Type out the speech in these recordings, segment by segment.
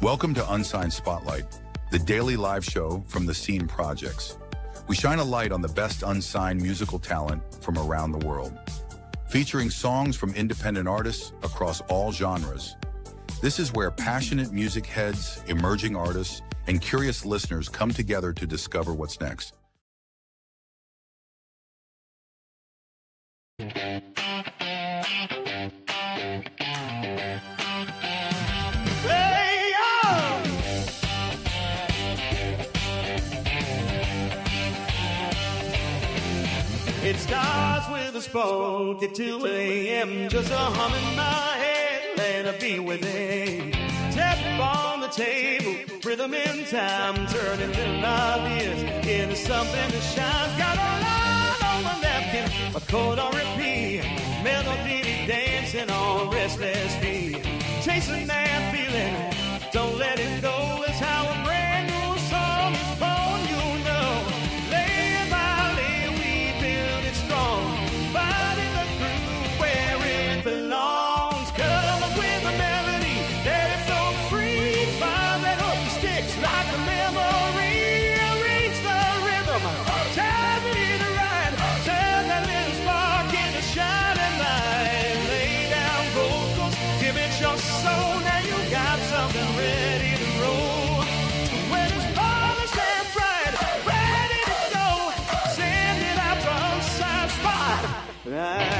Welcome to Unsigned Spotlight, the daily live show from the Scene Projects. We shine a light on the best unsigned musical talent from around the world, featuring songs from independent artists across all genres. This is where passionate music heads, emerging artists, and curious listeners come together to discover what's next. It starts with a spoke at 2 a.m. Just a hum in my head, let it be within. Tap on the table, rhythm in time, turning little ideas into something that shines. Got a line on my napkin, a chord on repeat, melody dancing on restless feet. Chasing that feeling, don't let it go. It's how a brand new song is born, you know. Lay by lay, we build it strong, finding the groove where it belongs. Come up with a melody that is so free, find that hook that sticks like a memory. Arrange the rhythm, time it right, turn that little spark into shining light. Lay down vocals, give it your soul. Now you got something ready to roll. When it's polished and bright, ready to go, send it out to Unsigned Spotlight. Yeah.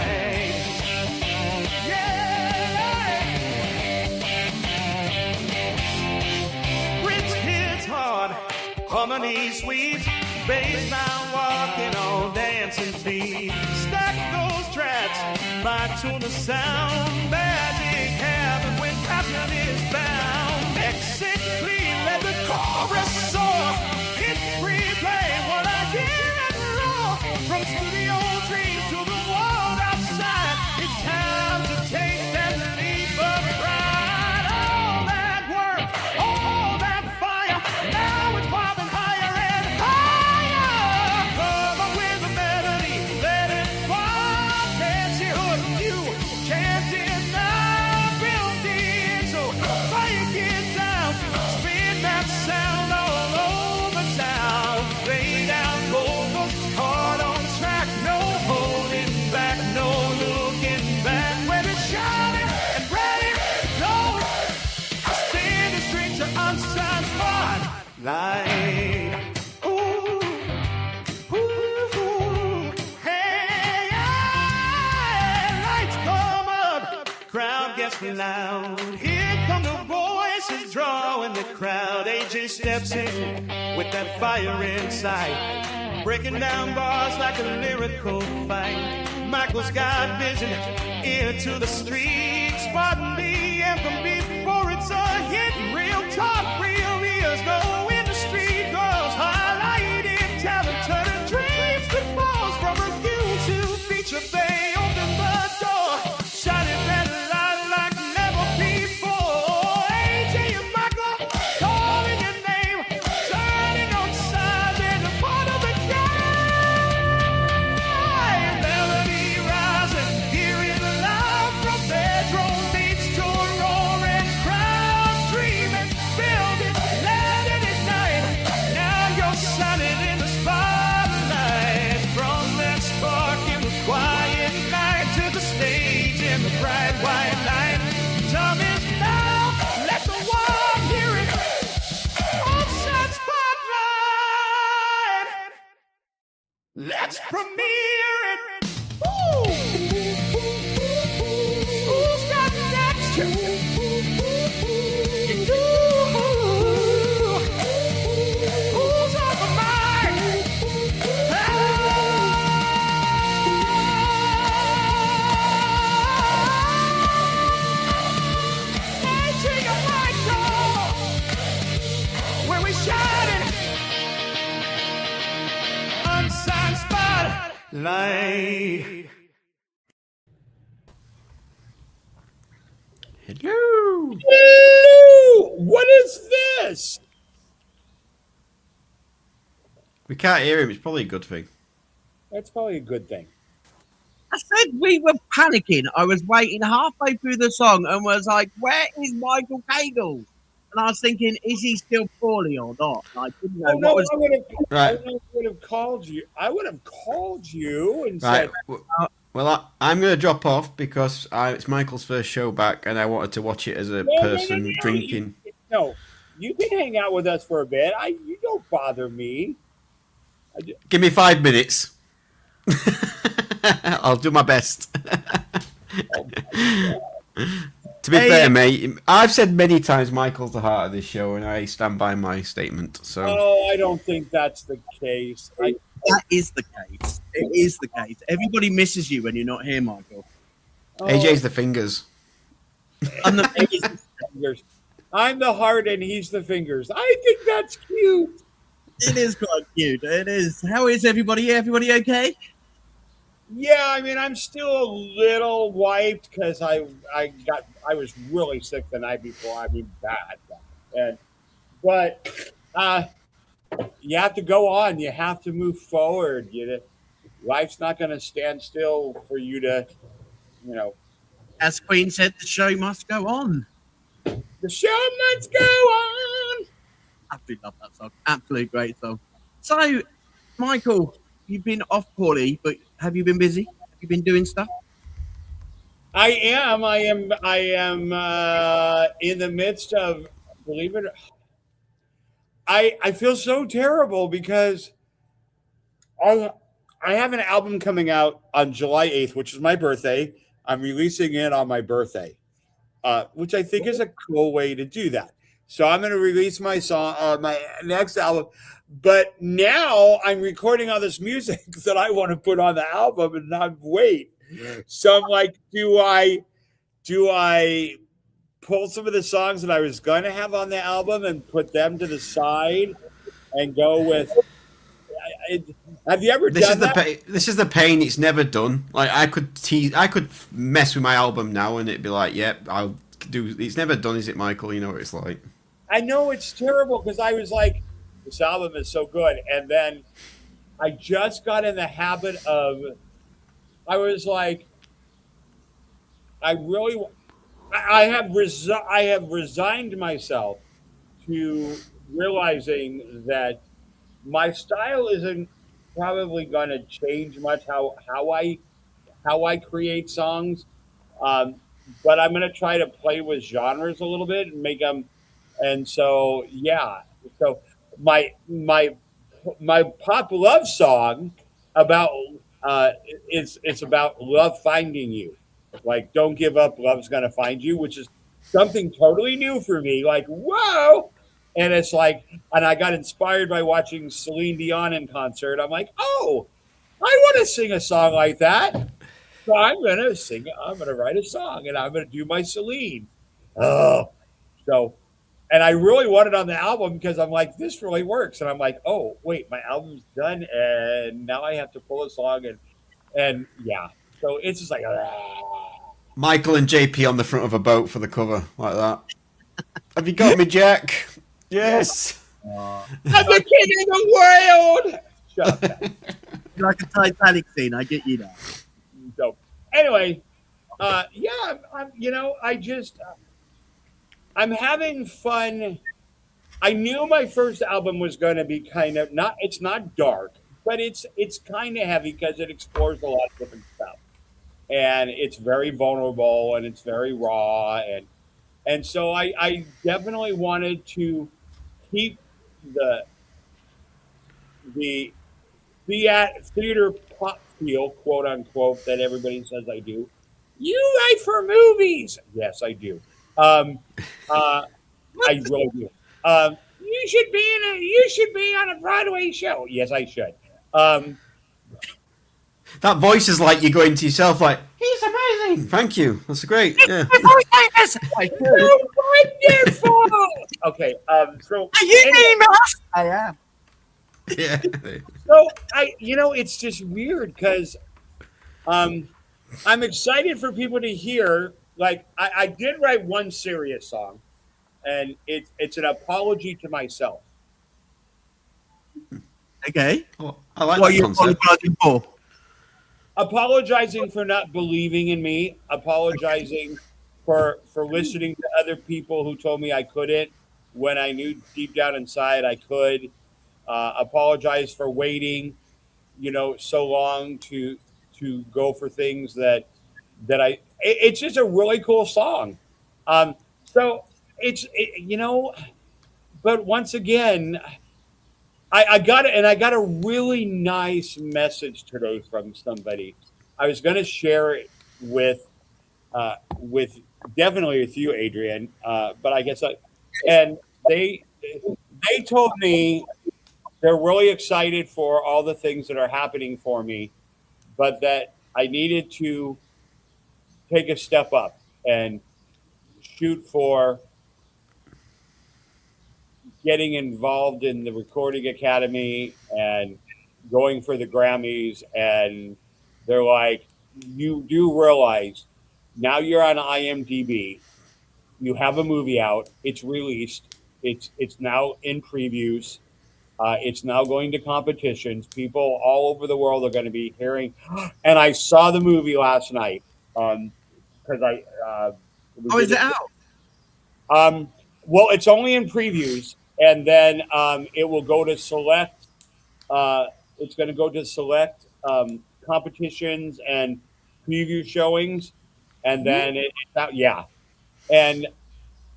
Rich hits hard, harmony sweet, baseline walking on dancing feet. Stack those tracks, fine tune the sound. Magic happens when passion is bound. Mix it clean, let the chorus soar. Hit replay what I hear and raw. From studio dreams to the world outside, it's time to take that leap of pride. All that work, all that fire, now it's popping higher and higher. Come up with a melody, let it fly. Fancy hook, you can't deny. Built in, so break it down. Spin that sound all over town. Lay down vocals, hard on track. No holding back, no looking back. When it's shining and ready to go, send it straight to Unsigned Spotlight. Ooh, hey, lights come up, crowd gets loud. Here come the voices drawing the crowd. AJ steps in with that fire inside, breaking down bars like a lyrical fight. Michael's got vision, ear to the street, spotting the anthem before it's a hit. Real talk, real ears, no industry girls, highlighting talent, turning dreams to balls. From review to feature, they open the door, shining that light like never before. AJ and Michael calling your name, turning on side and a part of the game. Melody rising, hear it loud from bedroom beats to a roaring crowd. Dreaming, building, letting it ignite. Now you're shining in the spotlight. From that spark in the quiet night to the stage in the bright white light. Time is now, let the world hear it. Unsigned Spotlight. Let's premiere it. Woo! Who's got next? You do. Who's on the mic? Hey, take a mic, y'all. Where we shining? Unsigned Spotlight. Hello. Hello! What is this? We can't hear him. It's probably a good thing. That's probably a good thing. I said we were panicking. I was waiting halfway through the song and was like, where is Michael Cagle? and I was thinking, is he still poorly or not? I didn't know Oh no, what was. Right. I would have called you. I would have called you and Right. said, Well, I'm going to drop off because it's Michael's first show back, and I wanted to watch it as a no, person drinking. No, you can hang out with us for a bit. You don't bother me. Give me 5 minutes. I'll do my best. To be fair, mate, I've said many times Michael's the heart of this show, and I stand by my statement. So, Oh, I don't think that's the case. That is the case. It is the case. Everybody misses you when you're not here, Michael. AJ's the fingers. I'm the fingers. I'm the heart and he's the fingers. I think that's cute. It is quite cute. It is. How is everybody? Everybody okay? Yeah, I mean, I'm still a little wiped because I was really sick the night before. I mean, bad. But you have to go on. You have to move forward. Life's not going to stand still for you to, As Queen said, the show must go on. The show must go on. Absolutely love that song. Absolutely great song. So, Michael, you've been off poorly, but have you been busy? Have you been doing stuff? I am in the midst of, believe it. I feel so terrible because I have an album coming out on July 8th, which is my birthday. I'm releasing it on my birthday, which I think is a cool way to do that. So I'm going to release my song, my next album. But now I'm recording all this music that I want to put on the album, and I'm wait. So I'm like, do I pull some of the songs that I was going to have on the album and put them to the side and go with? Have you ever done that? This is the pain. It's never done. Like I could mess with my album now, and it'd be like, yep, I'll do. It's never done, is it, Michael? You know what it's like. I know it's terrible because I was like, this album is so good. And then I just got in the habit of, I was like, I have resigned myself to realizing that my style isn't probably going to change much how I create songs. But I'm going to try to play with genres a little bit and make them. And so, yeah. So my pop love song about it's about love finding you. Like, don't give up, love's gonna find you, which is something totally new for me. Like, whoa! And it's like, and I got inspired by watching Celine Dion in concert. I'm like, oh, I want to sing a song like that. So I'm gonna sing. I'm gonna write a song, and I'm gonna do my Celine. Oh, so. And I really want it on the album because I'm like, this really works. And I'm like, oh, wait, my album's done. And now I have to pull a song. And yeah. So it's just like, Michael and JP on the front of a boat for the cover, like that. Have you got me, Jack? Yes. I'm the king of the world. Shut up. You're like a Titanic scene. I get you now. So anyway, yeah, I'm having fun. I knew my first album was going to be kind of it's not dark, but it's kind of heavy because it explores a lot of different stuff. And it's very vulnerable and it's very raw. And so I definitely wanted to keep the theater pop feel, quote unquote, that everybody says I do. You write for movies. Yes, I do. I really do. You should be on a Broadway show. Yes, I should. That voice is like you're going to yourself, like, he's amazing. Thank you. That's great. Yeah. So wonderful. Okay. So I am. Yeah. So it's just weird because I'm excited for people to hear. Like I did write one serious song, and it's an apology to myself. Okay. Well, I like What that are you concept. apologizing for? Apologizing for not believing in me. Apologizing for listening to other people who told me I couldn't. when I knew deep down inside I could. Apologize for waiting, so long to go for things that it's just a really cool song. So but once again, I got it, and I got a really nice message today from somebody. I was going to share it with definitely with you, Adrian. But I guess and they told me they're really excited for all the things that are happening for me, but that I needed to take a step up and shoot for getting involved in the Recording Academy and going for the Grammys. And they're like, you do realize now you're on IMDb, you have a movie out, it's released, it's now in previews. It's now going to competitions. People all over the world are going to be hearing. And I saw the movie last night because we Oh, is did it out? well, it's only in previews, and then it will go to select. It's going to go to select competitions and preview showings, and then it's out. Yeah, and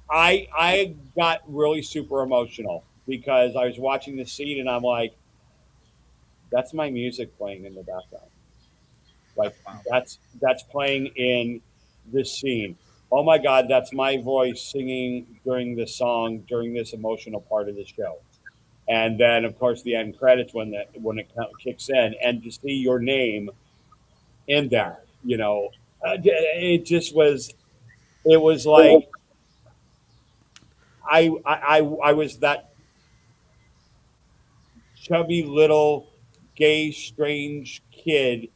I got really super emotional because I was watching the scene and I'm like, that's my music playing in the background. Like that's playing in this scene. Oh my God, that's my voice singing during this song during this emotional part of the show. And then of course the end credits when it kicks in, and to see your name in there, it just was. It was like I was that chubby little gay strange kid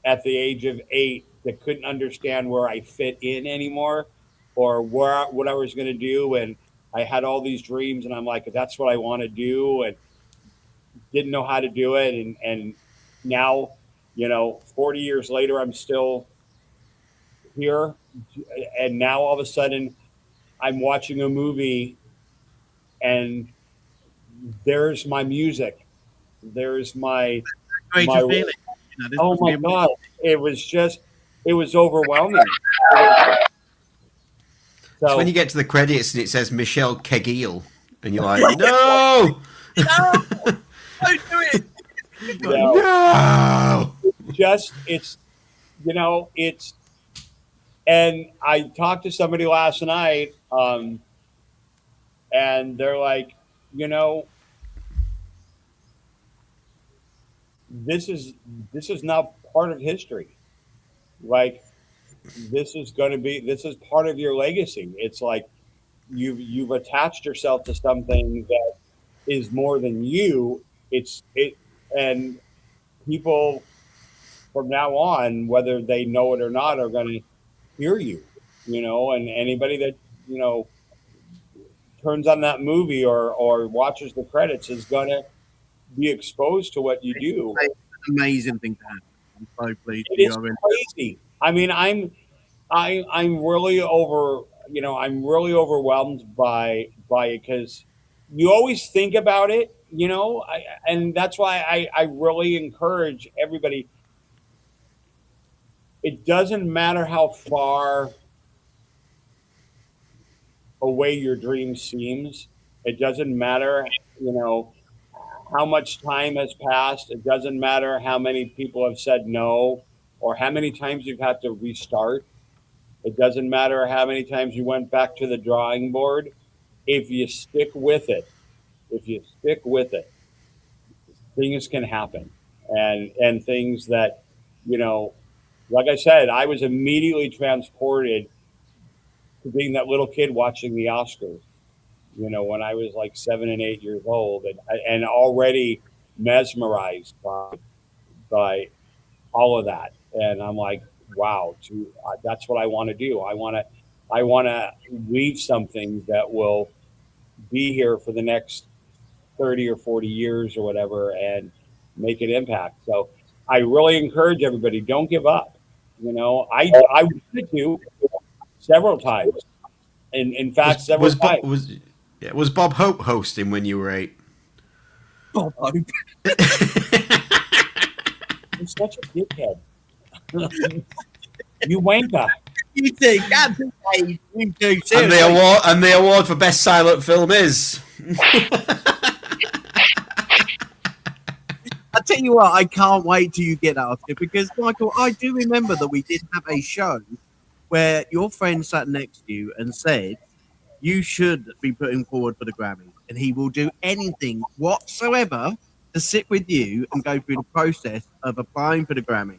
at the age of 8 that couldn't understand where I fit in anymore or what I was going to do. And I had all these dreams, and I'm like, that's what I want to do, and didn't know how to do it. And now, 40 years later, I'm still here. And now all of a sudden, I'm watching a movie, and there's my music. There's Great my to feel it. This oh must my be God. It was overwhelming. It's when So you get to the credits and it says Michelle Kegiel, and you're like, no, no, don't do it. no. it's it's and I talked to somebody last night, and they're like, you know, this is now part of history. Like this is part of your legacy. It's like you've attached yourself to something that is more than you. And people from now on, whether they know it or not, are going to hear you, and anybody that, turns on that movie or watches the credits is going to be exposed to what you do. It's an amazing thing to happen. I'm so pleased It for is you. Owen. crazy. I mean, I'm really I'm really overwhelmed by it because you always think about it, and that's why I really encourage everybody. It doesn't matter how far away your dream seems. It doesn't matter, how much time has passed. It doesn't matter how many people have said no or how many times you've had to restart. It doesn't matter how many times you went back to the drawing board. If you stick with it, things can happen. And things that, like I said, I was immediately transported to being that little kid watching the Oscars, when I was like 7 and 8 years old, and already mesmerized by all of that. And I'm like, wow, that's what I want to do. I want to leave something that will be here for the next 30 or 40 years or whatever, and make an impact. So I really encourage everybody, don't give up. I wanted to several times. And in fact, several times. Yeah, was Bob Hope hosting when you were 8? Bob Hope. I'm such a dickhead. You wanker. You do, God, you do. Seriously. And the award for best silent film is. I tell you what, I can't wait till you get that Oscar because, Michael, I do remember that we did have a show where your friend sat next to you and said you should be putting forward for the Grammy, and he will do anything whatsoever to sit with you and go through the process of applying for the Grammy.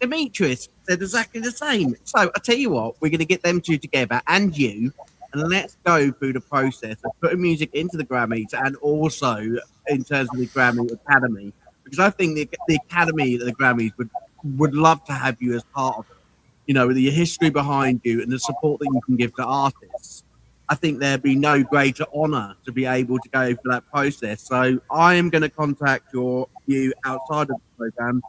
Demetrius said exactly the same. So I tell you what, we're going to get them two together and you, and let's go through the process of putting music into the Grammys and also in terms of the Grammy Academy. Because I think the Academy, the Grammys, would love to have you as part of it. You know, with your history behind you and the support that you can give to artists. I think there'd be no greater honour to be able to go through that process. So I am going to contact you outside of the programme,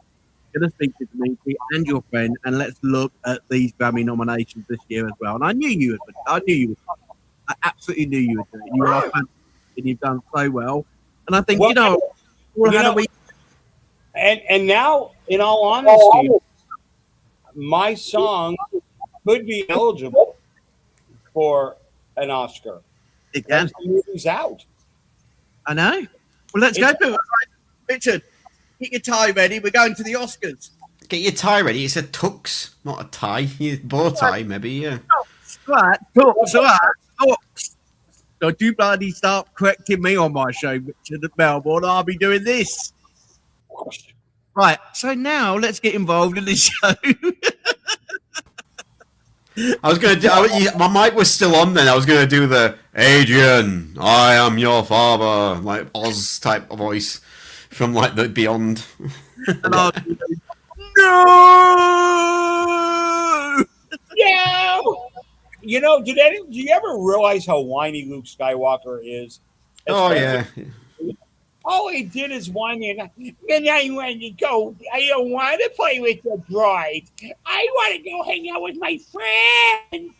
going to speak to Dimitri and your friend, and let's look at these Grammy nominations this year as well. And I knew you would. I absolutely knew you would do it. You are fantastic and you've done so well. And I think, And now, in all honesty, my song could be eligible for an Oscar. It can. The movie's out. I know. Well, let's go to it. Richard, get your tie ready. We're going to the Oscars. Get your tie ready. It's a tux, not a tie. Bow tie, maybe, yeah. Right, tux. Don't you bloody start correcting me on my show, Richard at Melbourne. I'll be doing this. Right, so now let's get involved in the show. I was going to do... my mic was still on then. I was going to do the Adrian, I am your father, like Oz type of voice from like the Beyond. And I'll do, no! No! You know, do you ever realize how whiny Luke Skywalker is? Oh, yeah. All he did is whine and I want to go. I don't want to play with the bride. I want to go hang out with my friend.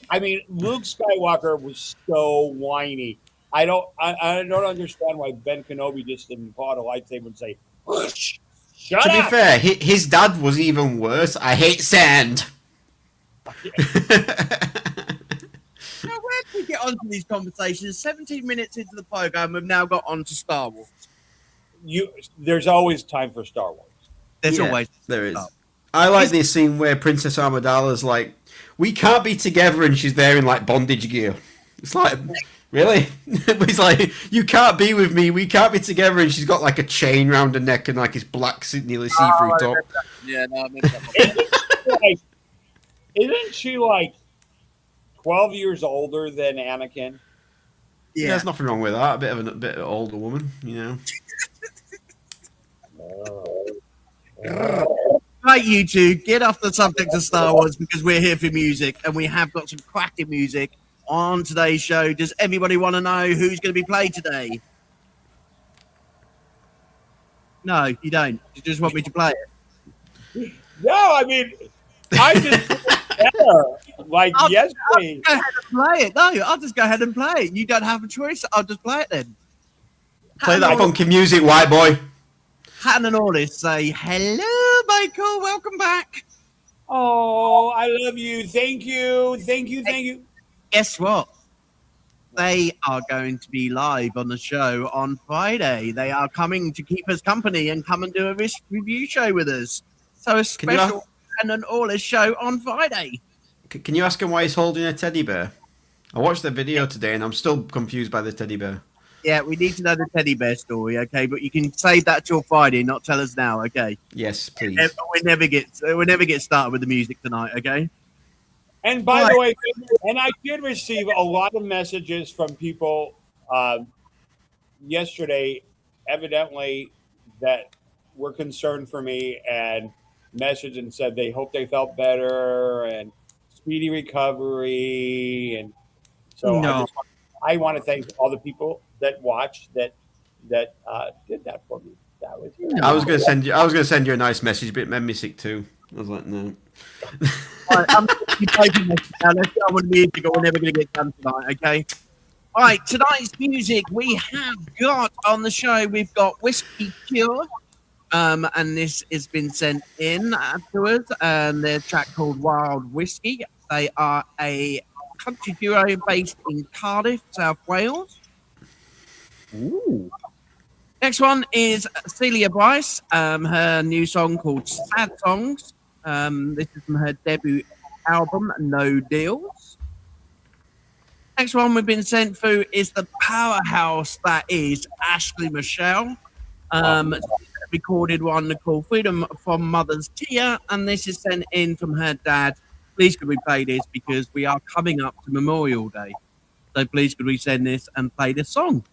I mean, Luke Skywalker was so whiny. I don't understand why Ben Kenobi just didn't pull out a lightsaber and say, "Shut up." To be fair, his dad was even worse. I hate sand. Now, where do we get onto these conversations? 17 minutes into the program, we've now got on to Star Wars. There's always time for Star Wars. There's always there is. I like this scene where Princess Amidala's like, "We can't be together," and she's there in like bondage gear. It's like, really? He's like, "You can't be with me. We can't be together," and she's got like a chain round her neck and like this black nearly see-through top. Yeah, no, I meant that. Isn't she like 12 years older than Anakin? Yeah, there's nothing wrong with that. A bit of an older woman, you know. Right, you two, get off the subject of Star Wars because we're here for music and we have got some cracking music on today's show. Does everybody want to know who's going to be played today? No, you don't. You just want me to play it. No, I mean, I just like yesterday. I'll go ahead and play it. No, I'll just go ahead and play it. You don't have a choice. I'll just play it then. Play that funky music, white boy. Hatton and Orlis say, "Hello, Michael. Welcome back." Oh, I love you. Thank you. Thank you. Thank you. Guess what? They are going to be live on the show on Friday. They are coming to keep us company and come and do a review show with us. So a special and an Orlis show on Friday. Can you ask him why he's holding a teddy bear? I watched the video today and I'm still confused by the teddy bear. Yeah, we need to know the teddy bear story, okay? But you can save that till Friday, not tell us now, okay? Yes, please. We never get started with the music tonight, okay? And by the way, and I did receive a lot of messages from people yesterday, evidently, that were concerned for me and messaged and said they hope they felt better and speedy recovery. And so I want to thank all the people that watched that did that for me. That was I was gonna send you a nice message, but it made me sick too. I was like, no. All right, I'm going to be taking this now. Let's get on with the music or we're never going to get done tonight, okay? Right, tonight's music we have got on the show. We've got Whiskey Cure, and this has been sent in to us, and their track called Wild Whiskey. They are a country duo based in Cardiff, South Wales. Ooh. Next one is Celia Bryce, her new song called Sad Songs. This is from her debut album, No Deals. Next one we've been sent through is the powerhouse that is Ashley Michelle. Recorded one called Freedom from Mother's Tear, and this is sent in from her dad. Please could we play this because we are coming up to Memorial Day. So please could we send this and play this song?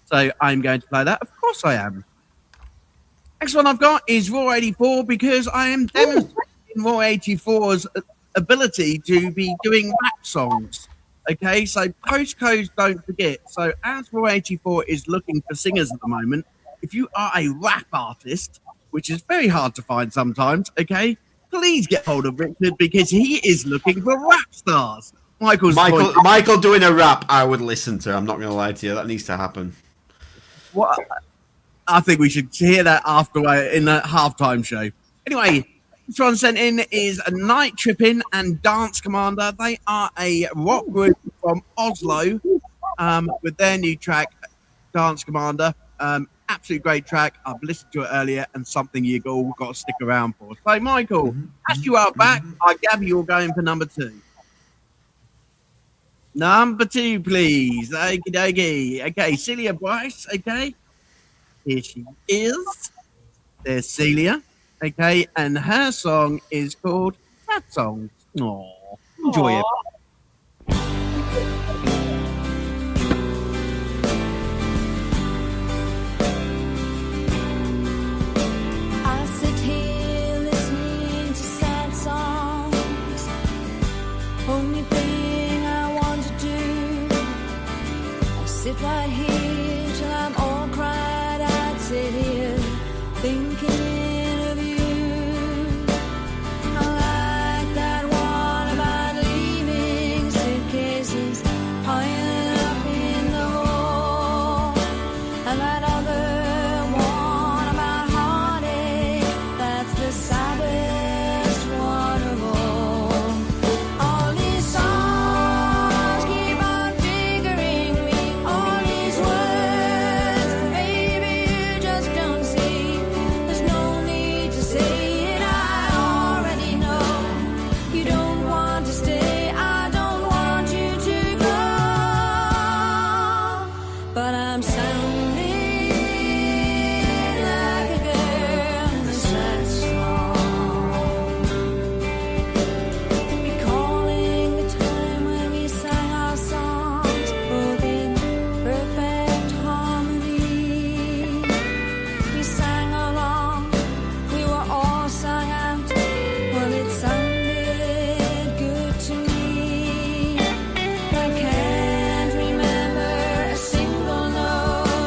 So I'm going to play that. Of course I am. Next one I've got is RAW84 because I am demonstrating RAW84's ability to be doing rap songs. Okay, so postcodes don't forget. So as RAW84 is looking for singers at the moment, if you are a rap artist, which is very hard to find sometimes, okay, please get hold of Richard because he is looking for rap stars. Michael doing a rap, I would listen to. I'm not going to lie to you. That needs to happen. What? I think we should hear that after in the halftime show. Anyway, this one sent in is a Night Trippin' and Dance Commander. They are a rock group from Oslo with their new track, Dance Commander. Absolutely great track. I've listened to it earlier and something you've all got to stick around for. So, Michael, as you are back, I gather you're going for number 2. Number 2, please. Okie dokie. Okay, Celia Bryce. Okay. Here she is. There's Celia. Okay, and her song is called Sad Songs. Aww. Enjoy it. I sit here listening to sad songs. Only thing I want to do, I sit right here till I'm all cried. I'd sit here thinking of you. I like that one about leaving suitcases piling up in the hall, and that other one about heartache. That's the saddest one of all. All these songs keep on triggering me. All these words, maybe you just don't see. There's no need to say it. I already know you don't want to stay. I don't want you to go, but I'm sounding like a girl in a sad song, recalling the time when we sang our songs both in perfect harmony. We sang along, we were all sung out. Well, it sounded good to me. I can't remember a single note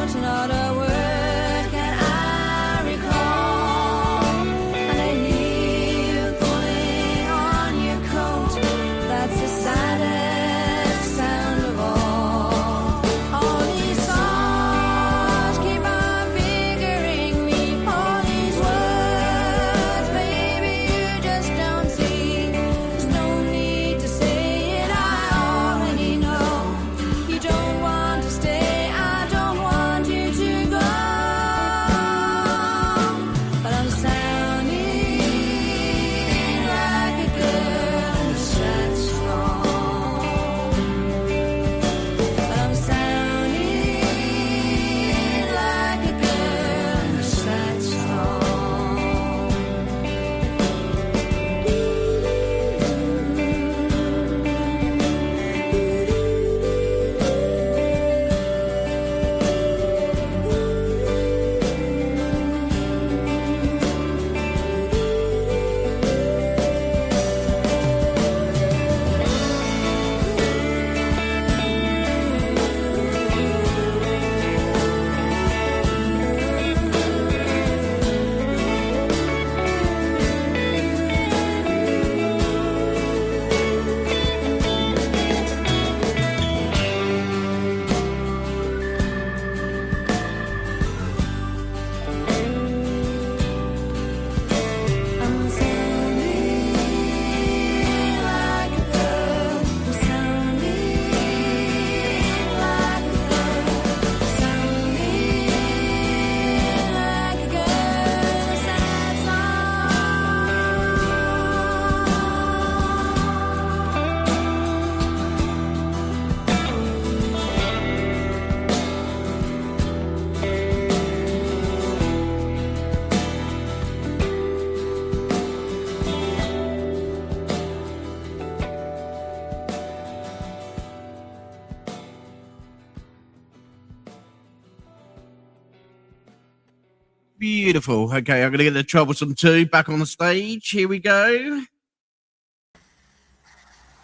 Beautiful. Okay, I'm going to get the Troublesome 2 back on the stage. Here we go.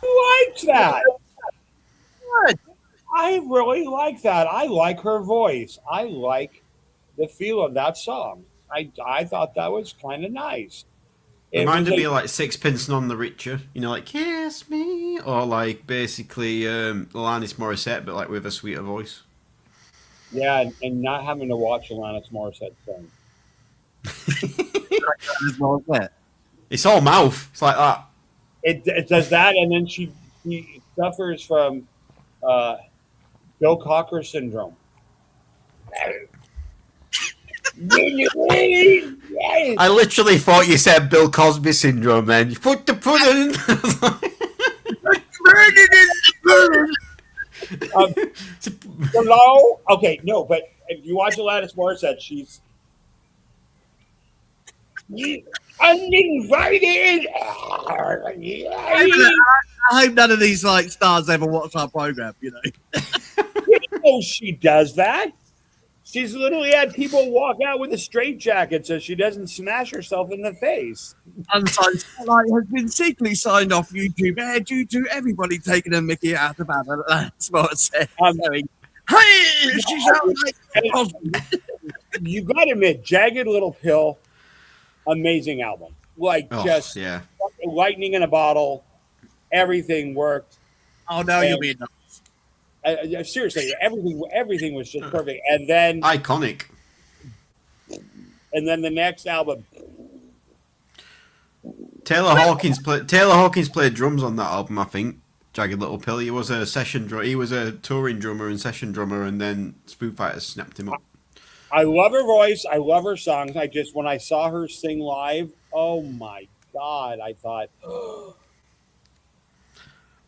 Like that. Good. I really like that. I like her voice. I like the feel of that song. I thought that was kind of nice. Reminded me of like Sixpence None the Richer, you know, like Kiss Me, or like basically Alanis Morissette, but like with a sweeter voice. Yeah, and not having to watch Alanis Morissette sing. As well as that. It's all mouth. It's like that. It does that, and then she suffers from Bill Cocker syndrome. I literally thought you said Bill Cosby syndrome. Then you put the pudding. Hello? Okay, no, but if you watch Alanis Morissette, she's uninvited. I hope none of these like stars ever watch our program, you know. Oh, she does that. She's literally had people walk out with a straitjacket so she doesn't smash herself in the face. Unsigned Spotlight has been secretly signed off YouTube Air due to everybody taking a mickey out of Alanis Morissette. Hey, she's out like You got to admit, Jagged Little Pill, amazing album. Like just yeah. lightning in a bottle. Everything worked. Oh no, you'll be enough. Seriously, everything was just perfect. And then Iconic. And then the next album. Taylor Hawkins played drums on that album, I think. Jagged Little Pill. He was a he was a touring drummer and session drummer, and then Foo Fighters snapped him up. I love her voice. I love her songs. When I saw her sing live, oh my God, I thought.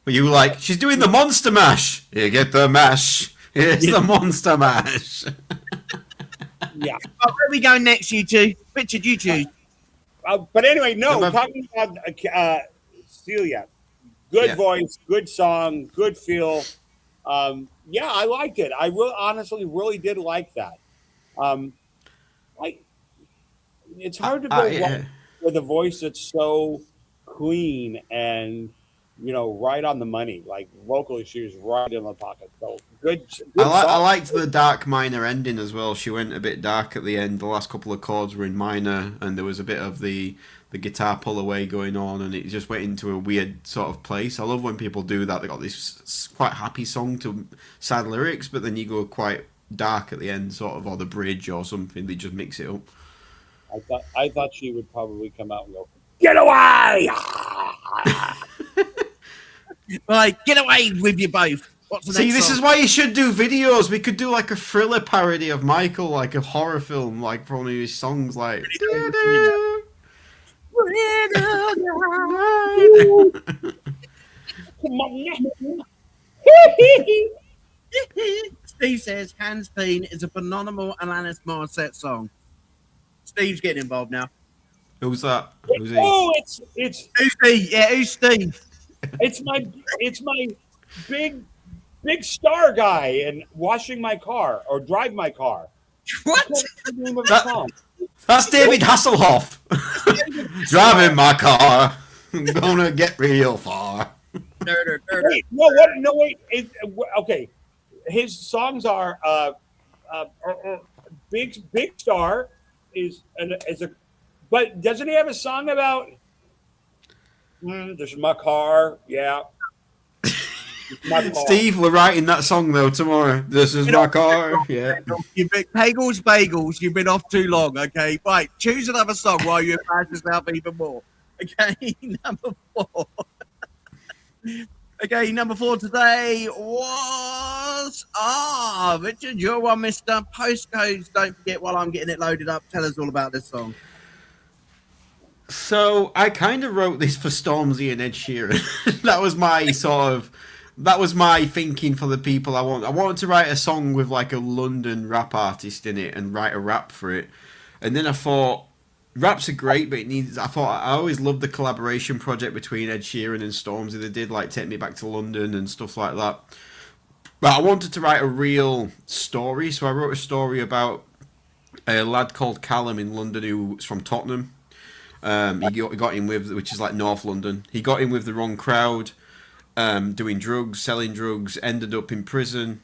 Were you like, she's doing the Monster Mash? You get the mash. It's the Monster Mash. Yeah. Oh, where are we going next, you two? Richard, you choose. But anyway, talking about Celia. Good voice, good song, good feel. Yeah, I liked it. I honestly really did like that. It's hard to go with a voice that's so clean and right on the money. Like vocally, she was right in the pocket. So good. I liked the dark minor ending as well. She went a bit dark at the end. The last couple of chords were in minor, and there was a bit of the guitar pull away going on, and it just went into a weird sort of place. I love when people do that. They got this quite happy song to sad lyrics, but then you go quite dark at the end, sort of, or the bridge or something. They just mix it up. I thought she would probably come out and go, "Get away!" Like, get away with you both. What's the next this song? is why you should do videos. We could do like a thriller parody of Michael, like a horror film, like for one of his songs, like. Steve says Hands Clean is a phenomenal Alanis Morissette song. Steve's getting involved now. Who's that? Who's he? Oh, it's Who's Steve? Yeah, who's Steve? it's my big star guy and washing my car or drive my car. What? What's the name of the song? That's David Hasselhoff. Driving my car. I'm gonna get real far. Wait, no, wait. Okay, his songs are Big Star is a, but doesn't he have a song about? This is my car. Yeah. My car. Steve, we're writing that song though tomorrow. This is my car. Yeah. You've been bagels. You've been off too long. Okay, right. Choose another song while you embarrass yourself even more. Okay, number 4. Okay, number 4 today was Richard. You're one, Mr. Postcodes. Don't forget while I'm getting it loaded up. Tell us all about this song. So I kind of wrote this for Stormzy and Ed Sheeran. That was my thinking for the people I want. I wanted to write a song with like a London rap artist in it and write a rap for it. And then I thought, raps are great, but I always loved the collaboration project between Ed Sheeran and Stormzy. They did like Take Me Back to London and stuff like that. But I wanted to write a real story, so I wrote a story about a lad called Callum in London who's from Tottenham. He got in with, which is like North London. He got in with the wrong crowd, doing drugs, selling drugs, ended up in prison,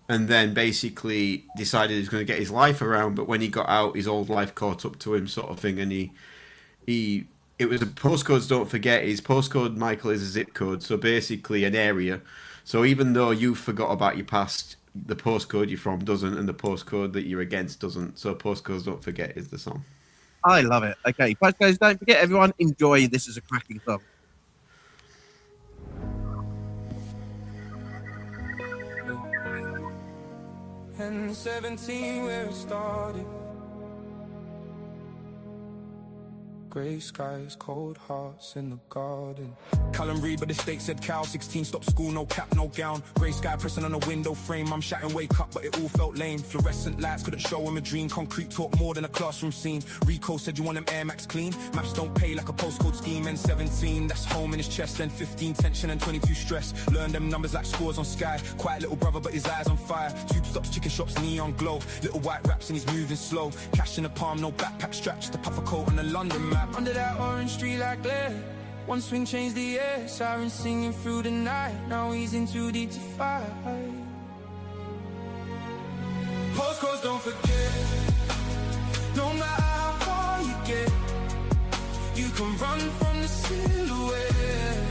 and then basically decided he's going to get his life around. But when he got out, his old life caught up to him, sort of thing. And it was a postcodes. Don't forget, his postcode, Michael, is a zip code, so basically an area. So even though you forgot about your past, the postcode you're from doesn't, and the postcode that you're against doesn't. So postcodes don't forget is the song. I love it. Okay, but guys, don't forget, everyone, enjoy. This is a cracking song. And 17 where it started. Grey skies, cold hearts in the garden. Callum Reed, but the state said Cal. 16, stopped school, no cap, no gown. Grey sky pressing on a window frame. I'm shouting, wake up, but it all felt lame. Fluorescent lights couldn't show him a dream. Concrete talk more than a classroom scene. Rico said you want them Air Max clean. Maps don't pay like a postcode scheme. And 17, that's home in his chest. Then 15, tension and 22, stress. Learn them numbers like scores on Sky. Quiet little brother, but his eyes on fire. Tube stops, chicken shops, neon glow. Little white raps and he's moving slow. Cash in the palm, no backpack strap. Just a puffer coat on the London map. Under that orange street like glare. One swing changed the air. Sirens singing through the night. Now he's in too deep to fight. Postcodes don't forget. No matter how far you get, you can run from the silhouette.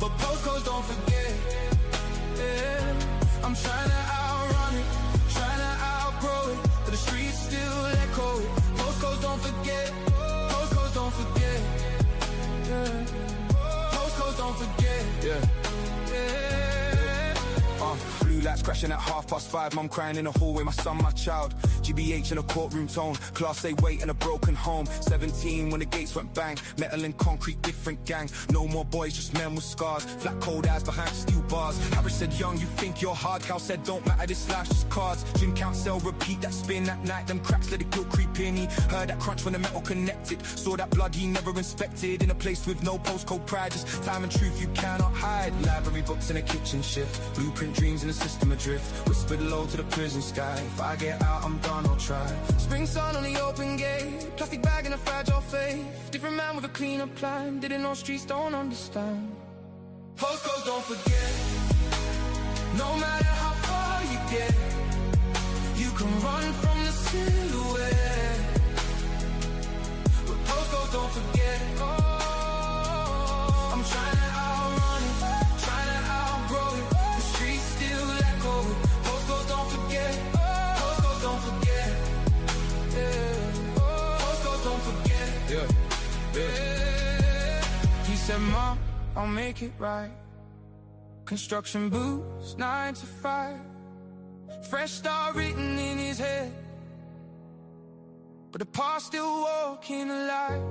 But postcodes don't forget. Yeah. I'm trying to outrun it, trying to outgrow it, but the streets still echo it. Postcodes don't forget. Postcodes don't forget. Yeah. Postcodes don't forget. Yeah. Blue lights crashing at 5:30. Mum crying in the hallway, my son, my child. GBH in a courtroom tone. Class A weight in a broken home. 17 when the gates went bang. Metal and concrete, different gang. No more boys, just men with scars. Flat cold eyes behind steel bars. Harris said, young, you think you're hard. Cal said, don't matter, this life's just cards. Gym count, sell, repeat that spin that night. Them cracks let the guilt creep in. He heard that crunch when the metal connected. Saw that blood he never inspected. In a place with no postcode pride. Just time and truth you cannot hide. Library books in a kitchen shift. Blueprint dreams in a system adrift. Whispered low to the prison sky. If I get out, I'm done, I'll try. Spring sun on the open gate. Plastic bag and a fragile faith. Different man with a cleaner plan. Didn't know streets don't understand. Postcodes don't forget. No matter how far you get, you can run from the silhouette. But postcodes don't forget. Oh, I'm trying to outrun it, trying to outgrow it. The streets still echo it. Postcodes don't forget. Postcodes don't forget. Yeah. Postcodes don't forget. Yeah. He said, Mom, I'll make it right. Construction boots, 9 to 5. Fresh start written in his head, but the past still walking alive.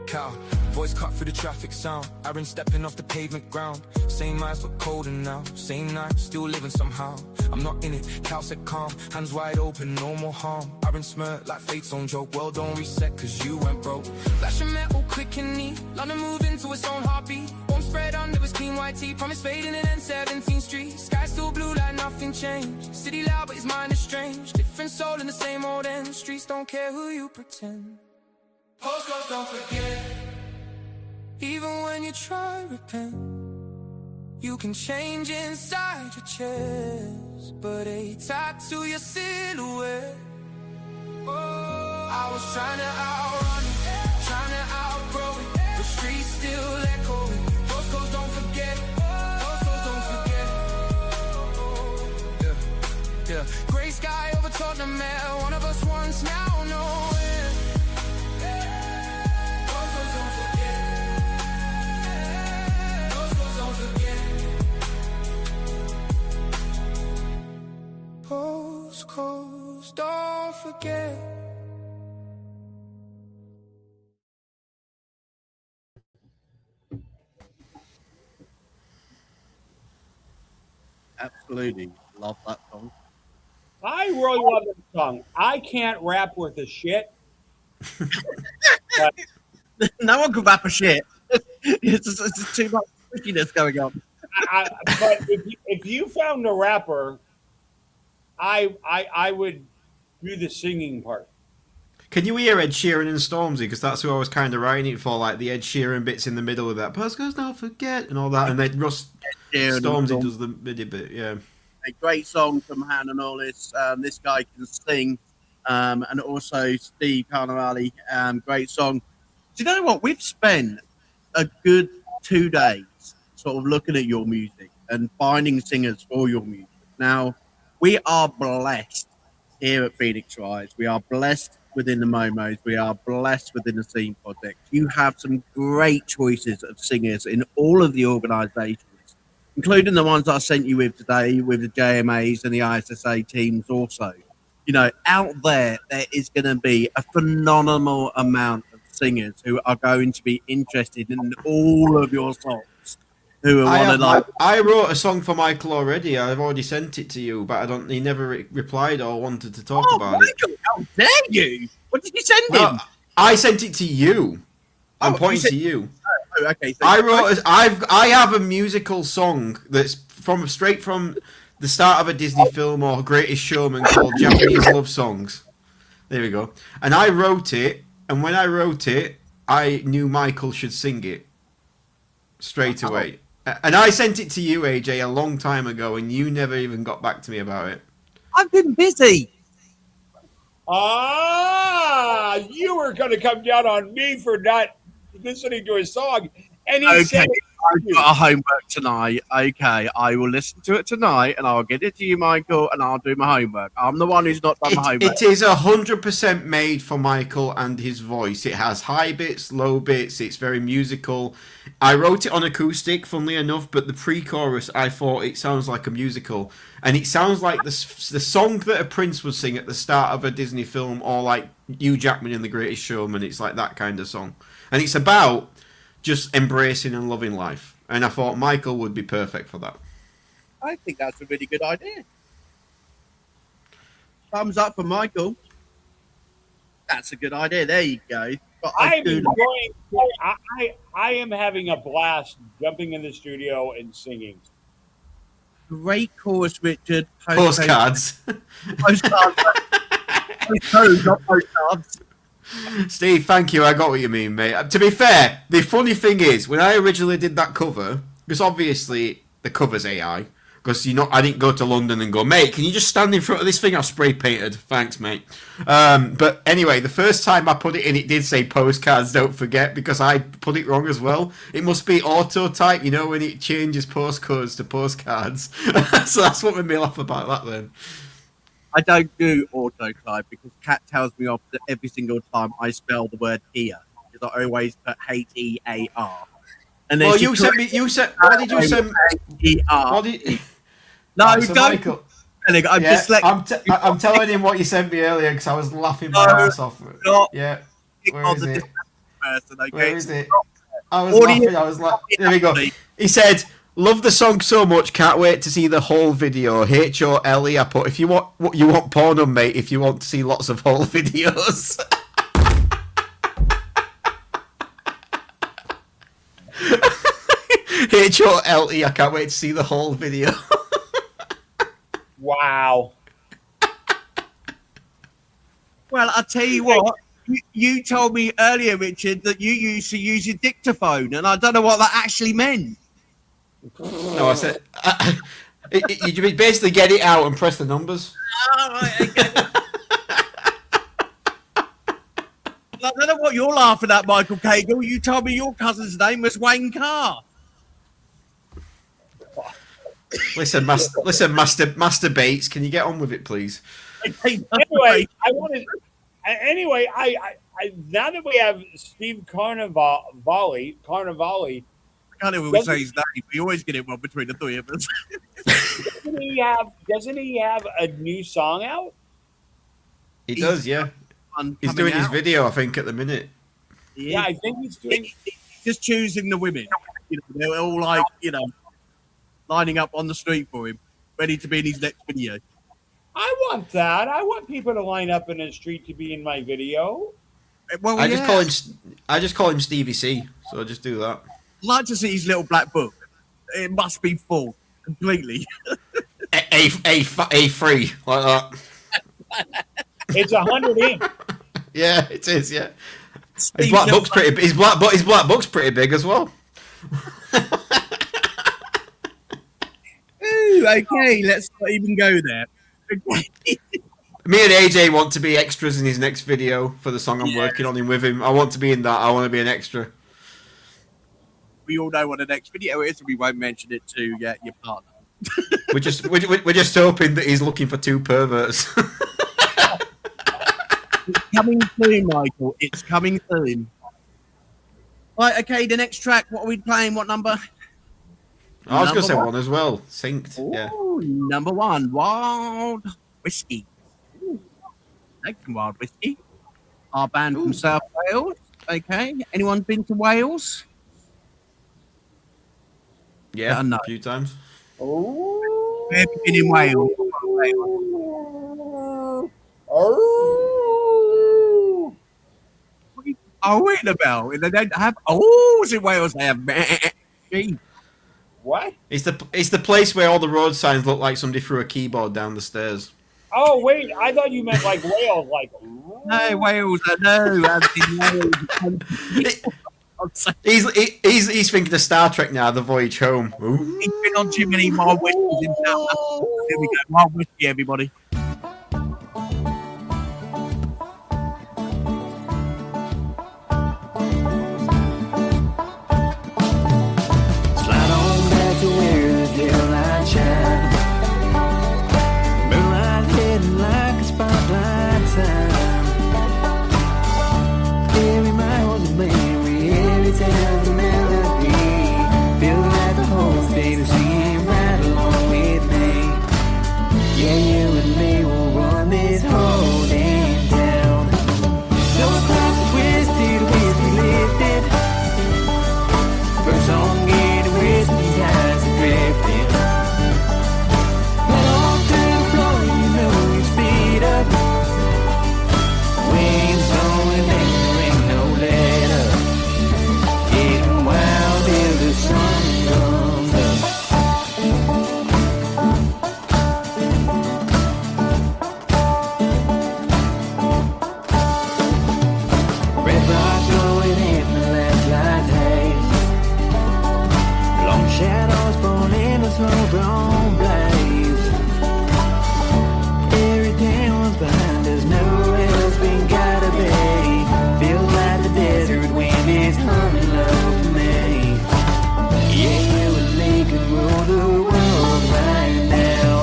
Cal, voice cut through the traffic sound. Aaron stepping off the pavement ground. Same eyes look colder now. Same night, still living somehow. I'm not in it, Cal said calm. Hands wide open, no more harm. Aaron smirked like fate's own joke. Well, don't reset cause you went broke. Flashing metal quick and neat. London moved into its own heartbeat. Warm spread under his clean white tee. Promise fading in N17th Street. Sky still blue like nothing changed. City loud but his mind is strange. Different soul in the same old end. Streets don't care who you pretend. Postcodes don't forget. Even when you try repent, you can change inside your chest, but they tattoo your silhouette. Oh, I was trying to outrun it, trying to outgrow it. The streets still echo it. Postcodes don't forget. Postcodes don't forget. Yeah. Grey sky over Tottenham, one of us once, now nowhere. Postcodes don't forget. Absolutely love that song. I really love this song. I can't rap worth a shit. But No one can rap a shit. It's too much pushiness going on. but if you found a rapper, I would do the singing part. Can you hear Ed Sheeran and Stormzy? Because that's who I was kind of writing it for, like the Ed Sheeran bits in the middle of that. Postcards Don't Forget and all that. And then Stormzy does the MIDI bit, yeah. A great song from Han and all this. This guy can sing. And also Steve Carnevale, great song. Do you know what? We've spent a good 2 days sort of looking at your music and finding singers for your music. Now, we are blessed here at Phoenix Rise. We are blessed within the Momos. We are blessed within the Scene Project. You have some great choices of singers in all of the organisations, including the ones that I sent you with today, with the JMAs and the ISSA teams also. You know, out there is going to be a phenomenal amount of singers who are going to be interested in all of your songs. I wrote a song for Michael already. I've already sent it to you, but he never replied or wanted to talk about Michael, it. How dare you? What did you send him? I sent it to you. I'm pointing to you. Oh, okay. So I have a musical song that's straight from the start of a Disney film or Greatest Showman called Japanese Love Songs. There we go. And I wrote it, and when I wrote it, I knew Michael should sing it straight away. And I sent it to you, AJ, a long time ago, and you never even got back to me about it. I've been busy. You were going to come down on me for not listening to a song. And he said, I've got a homework tonight. Okay, I will listen to it tonight, and I'll get it to you, Michael, and I'll do my homework. I'm the one who's not done my homework. It is 100% made for Michael and his voice. It has high bits, low bits. It's very musical. I wrote it on acoustic, funnily enough, but the pre-chorus, I thought it sounds like a musical. And it sounds like the song that a prince would sing at the start of a Disney film, or like Hugh Jackman in The Greatest Showman. It's like that kind of song. And it's about just embracing and loving life. And I thought Michael would be perfect for that. I think that's a really good idea. Thumbs up for Michael. That's a good idea. There you go. But I am having a blast jumping in the studio and singing. Great chorus, Richard. Postcards. Postcards. Postcards, not postcards. Steve, thank you. I got what you mean, mate. To be fair, the funny thing is, when I originally did that cover, because obviously the cover's AI, because I didn't go to London and go, mate, can you just stand in front of this thing I've spray painted? Thanks, mate. But anyway, the first time I put it in, it did say postcards, don't forget, because I put it wrong as well. It must be auto type, when it changes postcodes to postcards. So that's what made me laugh about that then. I don't do autotype because Kat tells me off that every single time I spell the word here, because I always put H-E-A-R. And then well, you sent me. What did you send? H-E-R. No, don't. Michael, I'm dyslexic. I'm telling him what you sent me earlier because I was laughing my ass off. Yeah. Where is it? Person, okay? Where is it? I was laughing. I was like, there we go. He said, "Love the song so much. Can't wait to see the whole video." H-O-L-E. I put, if you want porno, mate. If you want to see lots of whole videos. H-O-L-E. I can't wait to see the whole video. Wow. Well, I'll tell you what. You told me earlier, Richard, that you used to use your dictaphone, and I don't know what that actually meant. No, I said you basically get it out and press the numbers. Oh, right, okay. I don't know what you're laughing at, Michael Cagle. You told me your cousin's name was Wayne Carr. Listen, Master Bates, can you get on with it, please? Anyway, I now that we have Steve Carnevale, I can't even say his name. We always get it wrong between the three of us. Doesn't he have a new song out? He does, yeah. He's doing his video, I think, at the minute. Yeah, I think he's doing. He's just choosing the women. They're all like, lining up on the street for him, ready to be in his next video. I want that. I want people to line up in the street to be in my video. Well, I just call him Stevie C. So I'll just do that. I'd like to see his little black book. It must be full completely. A3 like that. It's 100 inch. Yeah, it is. Yeah, his black book's pretty. His black book's pretty big as well. Ooh, okay, let's not even go there. Okay. Me and AJ want to be extras in his next video for the song I'm working on with him. I want to be in that. I want to be an extra. We all know what the next video is, and we won't mention it to your partner. we're just hoping that he's looking for two perverts. It's coming soon, Michael. It's coming soon. Right, okay, the next track, what are we playing? What number? I was going to say Number one as well. Synced. Yeah. Ooh, number 1, Wild Whiskey. Ooh, thank you, Wild Whiskey. Our band from South Wales. Okay, anyone been to Wales? Yeah, No. a few times. Where have you been in Wales? What are you talking about? They don't have in Wales. They have. Gee. What? It's the place where all the road signs look like somebody threw a keyboard down the stairs. Oh wait, I thought you meant like Wales, like. No, Wales. No, as in Wales. He's thinking of Star Trek now, The Voyage Home. Ooh. He's been on too many Wild Whiskeys in South Africa. Here we go, Wild Whiskey, everybody. Slide on back to where the daylight shine. Moonlight hitting like a spotlight sign. Every mile's a memory, every town's a melody. Feel like the whole state is singing right along with me. Yeah, you and me will run this whole damn town. No crops of whiskey, the whiskey lifted. First on getting whiskey, guys are drifting. Head on to the floor, you know you speed up. Wings blowing, and there ain't no let up. Getting wild till the sun comes up. Red rock glowing in the last light haze. Long shadows falling in a slow brown blaze. Every town's behind us, nowhere else we gotta be. Feels like the desert wind is humming low for me. Yeah, you and me can rule the world right now.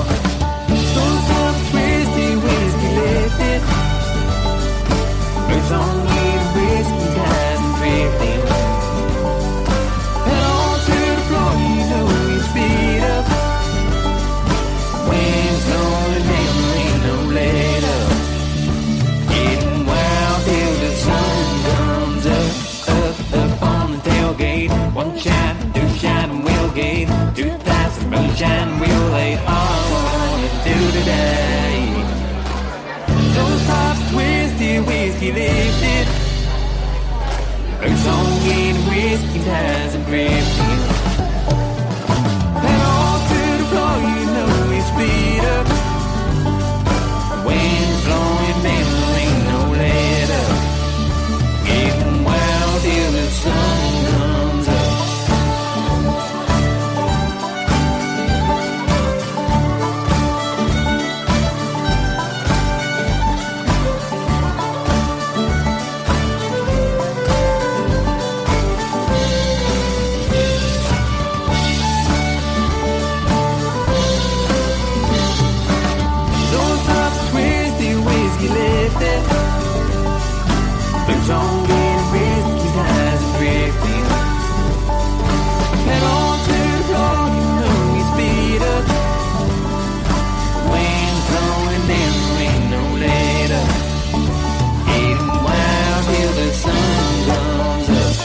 Those up twisty whiskey lifted. Birds on getting whiskey, guys and drifting. Head on to the floor, you know we speed up. Winds blowing, there ain't no let up. Getting wild till the sun comes up. Up on the tailgate. One shot, two shot, and we'll gate. 2,000 moonshine, we'll lay all I wanna do today. Those pops twisted, whiskey lifted. Birds on getting whiskey, ties and drifting. Head on to the floor, you know we speed up. Winds blowing, man, there ain't no let up. Getting wild till the sun comes up. Those tops twisted, whiskey lifted. Boots on getting whiskey, ties and drifting. Head on to the floor, you know we speed up. Winds blowing, there ain't no let up. Getting wild till the sun comes up.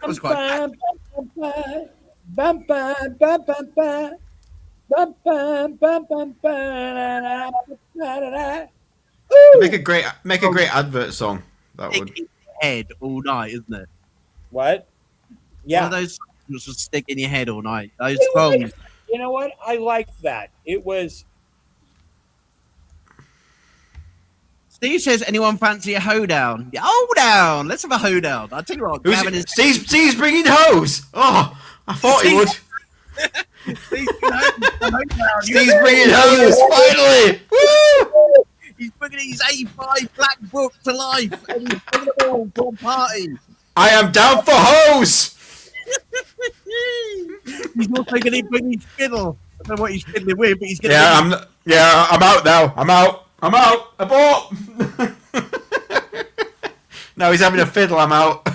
That was quite. Bum, bum, bum, bum, ba-da-da, ba-da-da. Make a great advert song. That Stick would. in your head all night, isn't it? What? One Yeah. of those songs will stick in your head all night. Those You know what? songs. You know what? I liked that. It was. Steve says, anyone fancy a hoedown? Yeah, hoedown. Let's have a hoedown. I'll tell you what, Who's Gavin is. Steve's bringing hose. Oh, I thought he would. Steve's bringing hose. Finally. Woo! He's bringing his A5 black book to life, and he's bringing it all to a party. I am down for hose. He's also going to bring his fiddle. I don't know what he's fiddling with, but he's going to. I'm out now. I'm out. Abort. No, he's having a fiddle. I'm out.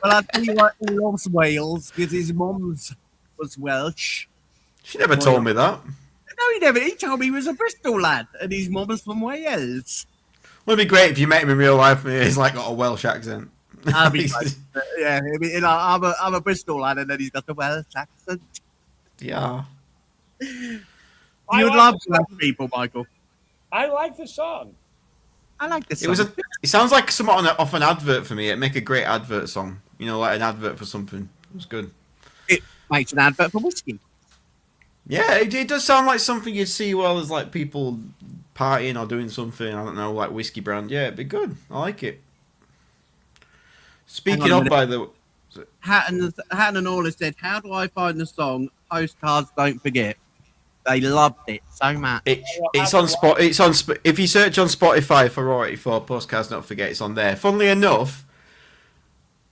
Well, I'll tell you what, he loves Wales because his mum's was Welsh. She never told me that. No, he never. He told me he was a Bristol lad and his mum was from Wales. Well, it'd be great if you met him in real life and he's like got a Welsh accent. That'd be nice. Yeah, I mean, you know, I'm a Bristol lad and then he's got the Welsh accent. Yeah. You would love to have people, Michael. I like the song. I like this. It sounds like something off an advert for me. It'd make a great advert song. You know, like an advert for something. It was good. It makes an advert for whiskey. Yeah, it does sound like something you'd see while there's like people partying or doing something. I don't know, like whiskey brand. Yeah, it'd be good. I like it. Speaking of, by the way, Hatton and all has said, how do I find the song Postcards Don't Forget? They loved it so much. It's on spot. If you search on Spotify for RAW84 Postcards Not Forget, it's on there. Funnily enough,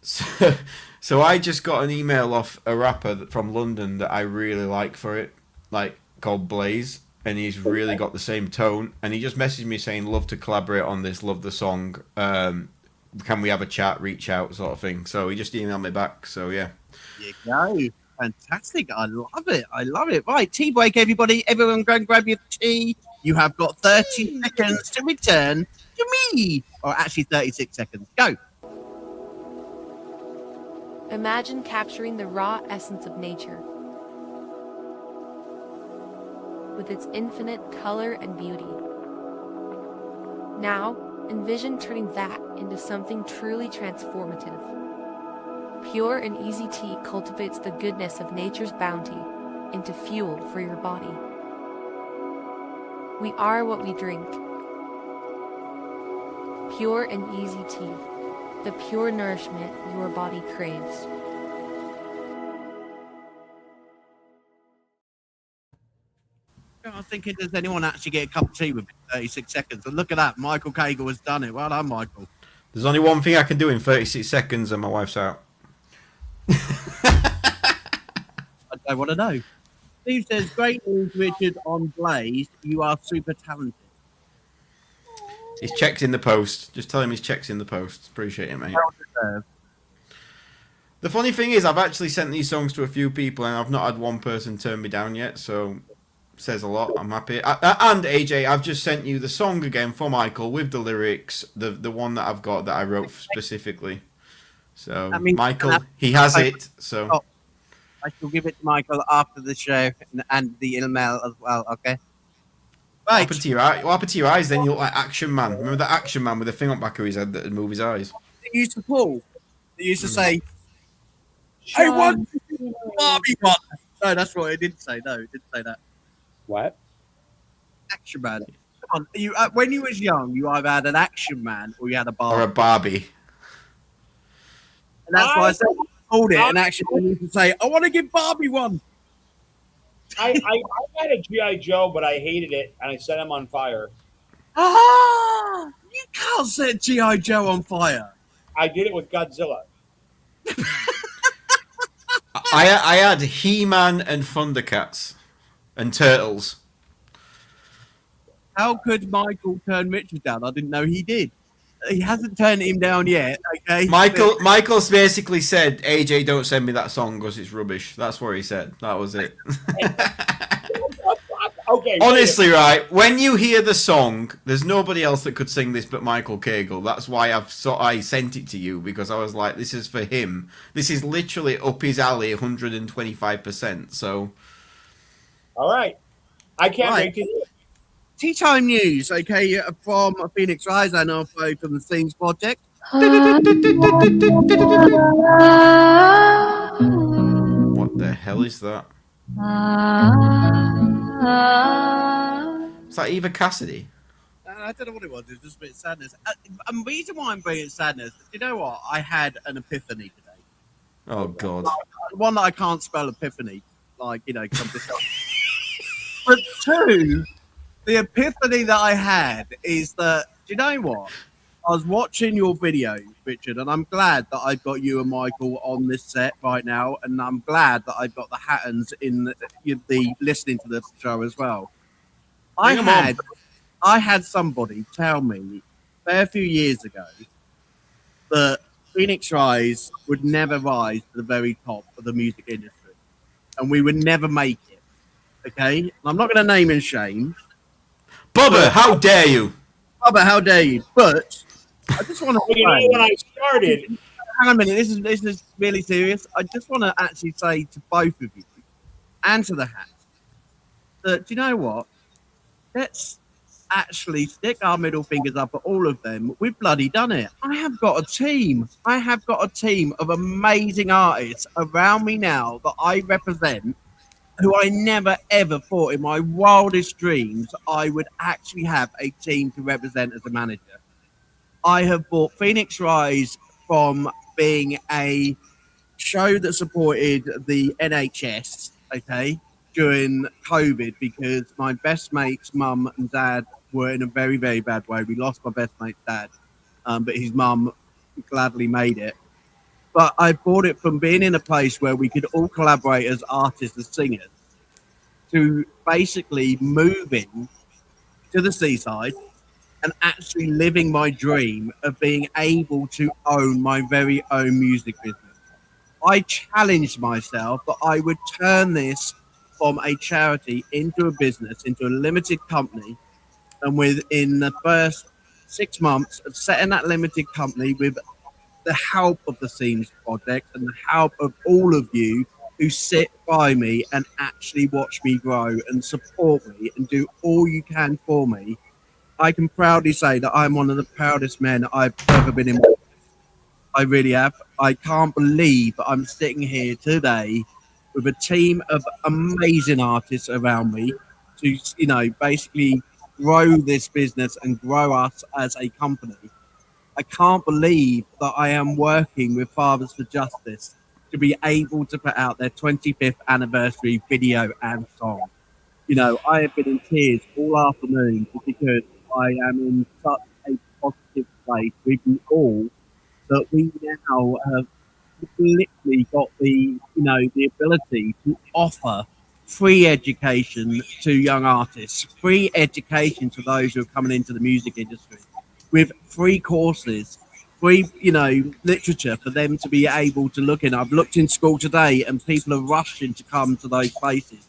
so I just got an email off a rapper from London that I really like for it, like called Blaze, and he's really got the same tone. And he just messaged me saying, "Love to collaborate on this. Love the song. Can we have a chat? Reach out, sort of thing." So he just emailed me back. So yeah. There you go. Fantastic. I love it. I love it. Right, tea break, everybody. Everyone go and grab your tea. You have got 30 seconds to return to me. Or actually 36 seconds. Go. Imagine capturing the raw essence of nature with its infinite color and beauty. Now, envision turning that into something truly transformative. Pure and easy tea cultivates the goodness of nature's bounty into fuel for your body. We are what we drink. Pure and easy tea, the pure nourishment your body craves. I was thinking, does anyone actually get a cup of tea within 36 seconds? And look at that. Michael Cagle has done it. Well done, Michael. There's only one thing I can do in 36 seconds and my wife's out. I want to know. Steve says, great news, Richard, on Blaze. You are super talented. His check's in the post. Just tell him his check's in the post. Appreciate it, mate. Well deserved. The funny thing is, I've actually sent these songs to a few people and I've not had one person turn me down yet, so says a lot. I'm happy. And AJ, I've just sent you the song again for Michael with the lyrics, the one that I've got that I wrote specifically. So Michael, he has it. So I shall give it to Michael after the show and the email as well. Okay. Right. What happened to your eye? What happened to your eyes? Then you look like Action Man. Remember that Action Man with the thing on the back of his head that would move his eyes? They used to pull. They used to say, "I want Barbie one." No, that's what it didn't say. No, it didn't say that. What? Action Man. Come on, you when you was young, you either had an Action Man or you had a Barbie. Or a Barbie. And that's why I said hold it. And Action Man used to say, "I want to give Barbie one." I had a G.I. Joe, but I hated it, and I set him on fire. Ah! You can't set G.I. Joe on fire. I did it with Godzilla. I had He-Man and Thundercats and Turtles. How could Michael turn Richard down? I didn't know he did. He hasn't turned him down yet. Okay. Michael's basically said, "AJ, don't send me that song because it's rubbish." That's what he said. That was it. Okay. Honestly, right, when you hear the song, there's nobody else that could sing this but Michael Cagle. That's why I sent it to you, because I was like, this is for him. This is literally up his alley, 125%. So, All right. I can't Right. wait to hear. Tea Time News, okay, from Phoenix Rise and also from the Scenes Project. What the hell is that? Is that Eva Cassidy? I don't know what it was. It was just a bit of sadness. And the reason why I'm bringing sadness, you know what? I had an epiphany today. Oh God. One that I can't spell epiphany, like, you know, but two, the epiphany that I had is that, do you know what? I was watching your video, Richard, and I'm glad that I've got you and Michael on this set right now, and I'm glad that I've got the Hattons in the listening to the show as well. Bring 'em on. I had somebody tell me a fair few years ago that Phoenix Rise would never rise to the very top of the music industry, and we would never make it. Okay, and I'm not going to name and shame. Bubba, how dare you? Bubba, how dare you? But I just want to Well, you know, when I started, hang on a minute. This is really serious. I just want to actually say to both of you and to the Hats that, do you know what? Let's actually stick our middle fingers up at all of them. We've bloody done it. I have got a team. I have got a team of amazing artists around me now that I represent, who I never ever thought in my wildest dreams I would actually have a team to represent as a manager. I have brought Phoenix Rise from being a show that supported the NHS, okay, during COVID, because my best mate's mum and dad were in a very, very bad way. We lost my best mate's dad, but his mum gladly made it. But I brought it from being in a place where we could all collaborate as artists and singers to basically moving to the seaside and actually living my dream of being able to own my very own music business. I challenged myself that I would turn this from a charity into a business, into a limited company. And within the first 6 months of setting that limited company with the help of the Scenes Project and the help of all of you who sit by me and actually watch me grow and support me and do all you can for me, I can proudly say that I'm one of the proudest men I've ever been in. I really have. I can't believe that I'm sitting here today with a team of amazing artists around me to, you know, basically grow this business and grow us as a company. I can't believe that I am working with Fathers for Justice to be able to put out their 25th anniversary video and song. You know, I have been in tears all afternoon because I am in such a positive place with you all that we now have literally got the ability to offer free education to young artists, free education to those who are coming into the music industry, with free courses, free, literature for them to be able to look in. I've looked in school today and people are rushing to come to those places.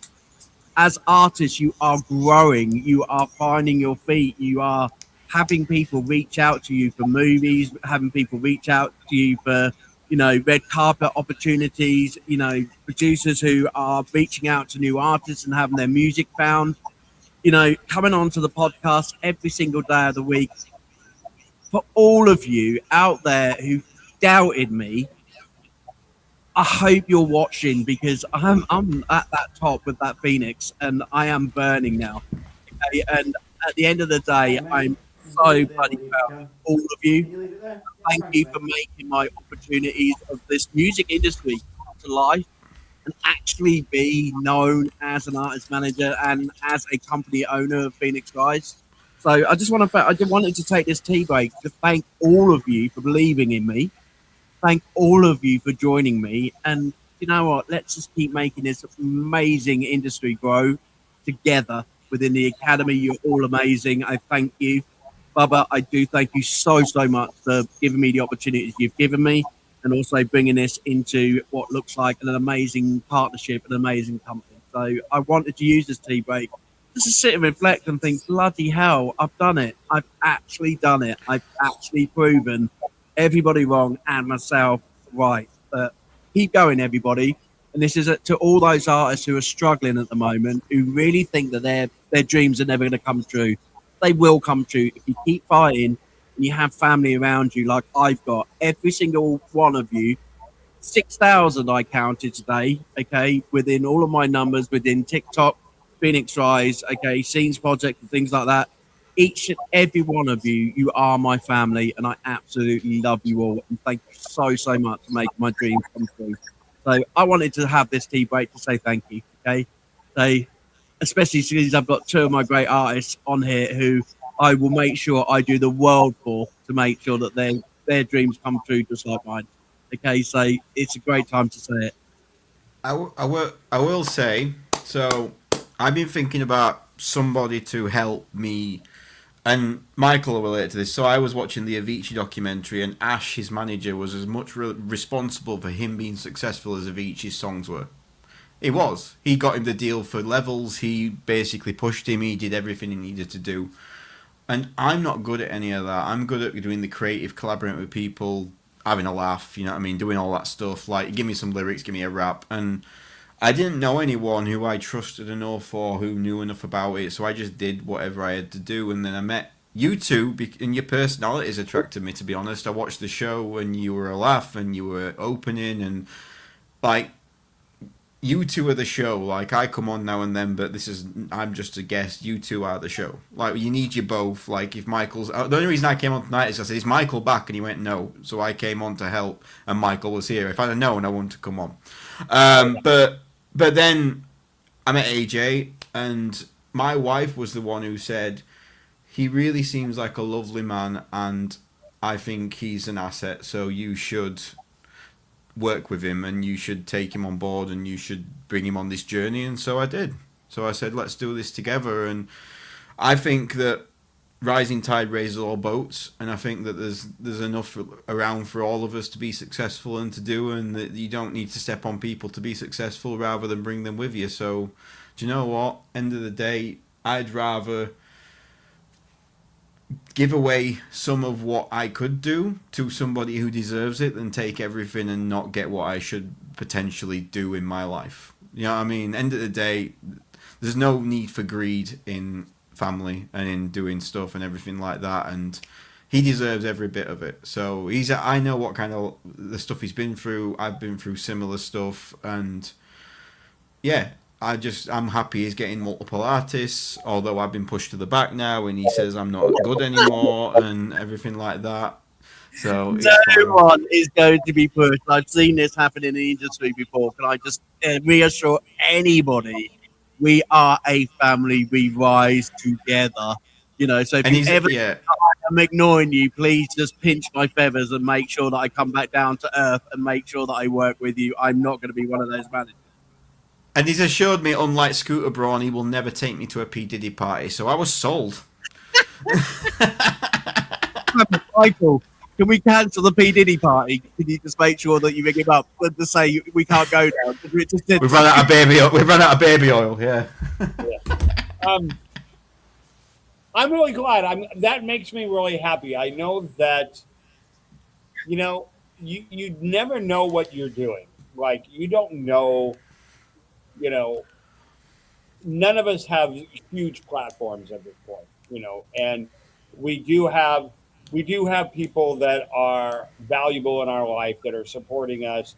As artists, you are growing, you are finding your feet, you are having people reach out to you for movies, having people reach out to you for, red carpet opportunities, producers who are reaching out to new artists and having their music found, coming onto the podcast every single day of the week. For all of you out there who doubted me, I hope you're watching, because I'm at that top with that Phoenix and I am burning now. Okay? And at the end of the day, I'm so bloody proud of all of you. Thank you for making my opportunities of this music industry come to life and actually be known as an artist manager and as a company owner of Phoenix Rise. So I just wanted to take this tea break to thank all of you for believing in me. Thank all of you for joining me. And you know what? Let's just keep making this amazing industry grow together within the Academy. You're all amazing. I thank you. Bubba, I do thank you so, so much for giving me the opportunities you've given me and also bringing this into what looks like an amazing partnership, an amazing company. So I wanted to use this tea break just to sit and reflect and think, bloody hell, I've done it. I've actually done it. I've actually proven everybody wrong and myself right. But keep going, everybody. And this is to all those artists who are struggling at the moment, who really think that their dreams are never going to come true. They will come true if you keep fighting and you have family around you, like I've got. Every single one of you, 6,000 I counted today, okay, within all of my numbers, within TikTok, Phoenix Rise, okay, Scenes Project, and things like that. Each and every one of you, you are my family, and I absolutely love you all. And thank you so, so much for making my dreams come true. So I wanted to have this tea break to say thank you, okay? So, especially since I've got two of my great artists on here who I will make sure I do the world for to make sure that their dreams come true just like mine. Okay, so it's a great time to say it. I will say, so I've been thinking about somebody to help me, and Michael will relate to this. So I was watching the Avicii documentary, and Ash, his manager, was as much responsible for him being successful as Avicii's songs were. He was. He got him the deal for Levels. He basically pushed him. He did everything he needed to do. And I'm not good at any of that. I'm good at doing the creative, collaborating with people, having a laugh, you know what I mean, doing all that stuff. Like, give me some lyrics, give me a rap. And I didn't know anyone who I trusted enough or who knew enough about it, so I just did whatever I had to do. And then I met you two, and your personalities attracted me, to be honest. I watched the show, and you were a laugh, and you were opening, and, like, you two are the show. Like, I come on now and then, but I'm just a guest. You two are the show. Like, you need you both. Like, if Michael's... the only reason I came on tonight is I said, is Michael back? And he went, no. So I came on to help, and Michael was here. If I'd have known, I wouldn't have come on. But then I met AJ, and my wife was the one who said, he really seems like a lovely man, and I think he's an asset, so you should work with him, and you should take him on board, and you should bring him on this journey. And so I did. So I said, let's do this together. And I think that rising tide raises all boats, and I think that there's enough around for all of us to be successful and to do, and that you don't need to step on people to be successful rather than bring them with you. So do you know what? End of the day, I'd rather give away some of what I could do to somebody who deserves it than take everything and not get what I should potentially do in my life. You know what I mean? End of the day, there's no need for greed in family and in doing stuff and everything like that, and he deserves every bit of it. So I know what kind of the stuff he's been through. I've been through similar stuff, and yeah, I'm happy he's getting multiple artists, although I've been pushed to the back now, and he says I'm not good anymore and everything like that. So no one is going to be pushed. I've seen this happen in the industry before. Can I just reassure anybody, we are a family. We rise together. You know, so if you ever I'm ignoring you, please just pinch my feathers and make sure that I come back down to earth and make sure that I work with you. I'm not going to be one of those managers. And he's assured me, unlike Scooter Braun, he will never take me to a P. Diddy party. So I was sold. Michael, can we cancel the P. Diddy party? Can you just make sure that you ring him up and to say we can't go now? We've run out of baby oil. We've run out of baby oil. Yeah. I'm really glad. That makes me really happy. I know that, you know, you never know what you're doing. Like, you don't know. You know, none of us have huge platforms at this point, you know, and we do have people that are valuable in our life that are supporting us,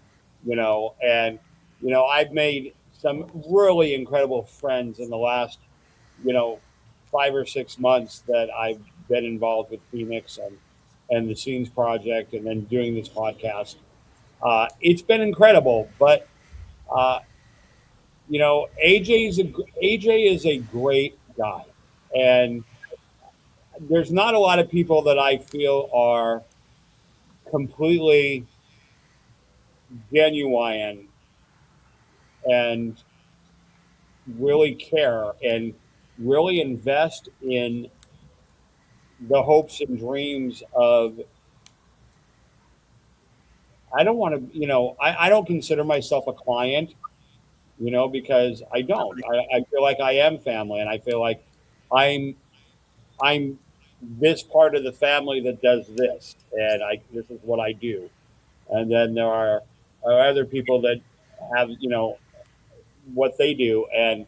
you know, and, you know, I've made some really incredible friends in the last, you know, 5 or 6 months that I've been involved with Phoenix and the Scenes Project, and then doing this podcast. It's been incredible, but, you know, AJ is a great guy, and there's not a lot of people that I feel are completely genuine and really care and really invest in the hopes and dreams of. I don't want to, you know, I don't consider myself a client, you know, because I don't. I feel like I am family, and I feel like I'm this part of the family that does this, and this is what I do. And then there are other people that have, what they do. And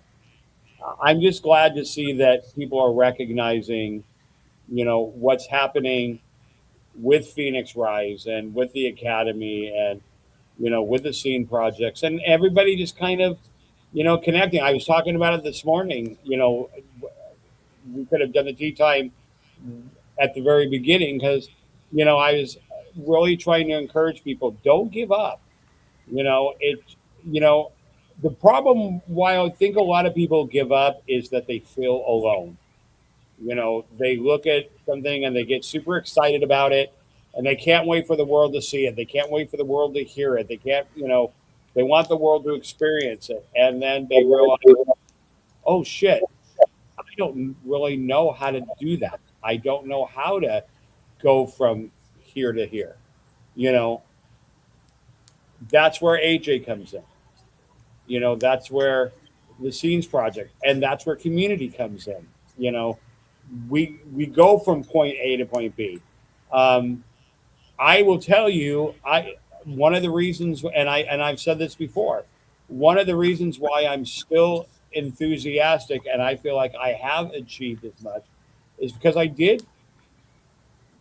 I'm just glad to see that people are recognizing, what's happening with Phoenix Rise and with the Academy and, with the scene projects and everybody just kind of, connecting. I was talking about it this morning. We could have done the tea time at the very beginning because, I was really trying to encourage people, don't give up. You know, the problem why I think a lot of people give up is that they feel alone. They look at something and they get super excited about it and they can't wait for the world to see it. They can't wait for the world to hear it. They can't, they want the world to experience it. And then they realize, oh shit, I don't really know how to do that. I don't know how to go from here to here. You know, that's where AJ comes in. That's where the Scenes Project, and that's where community comes in. You know, we go from point A to point B. Um, I will tell you, I one of the reasons, and I've said this before, one of the reasons why I'm still enthusiastic and I feel like I have achieved as much is because I did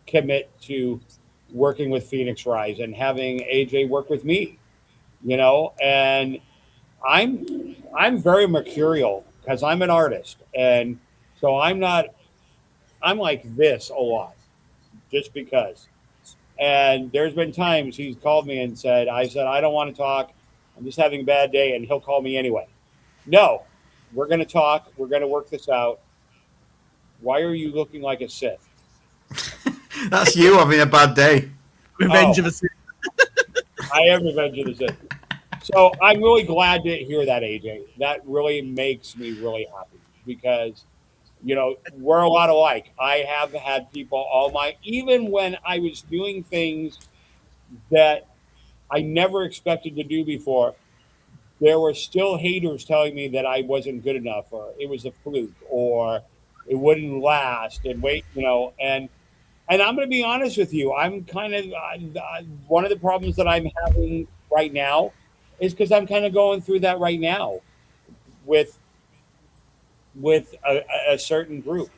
commit to working with Phoenix Rise and having AJ work with me. And I'm very mercurial because I'm an artist, and so I'm like this a lot just because. And there's been times he's called me and said, I said, I don't want to talk. I'm just having a bad day. And he'll call me anyway. No, we're going to talk. We're going to work this out. Why are you looking like a Sith? That's you having a bad day. Revenge of a Sith. I am Revenge of the Sith. So I'm really glad to hear that, AJ. That really makes me really happy because, we're a lot alike. I have had people even when I was doing things that I never expected to do before, there were still haters telling me that I wasn't good enough or it was a fluke or it wouldn't last and wait, and I'm going to be honest with you. I'm kind of one of the problems that I'm having right now is because I'm kind of going through that right now with a certain group,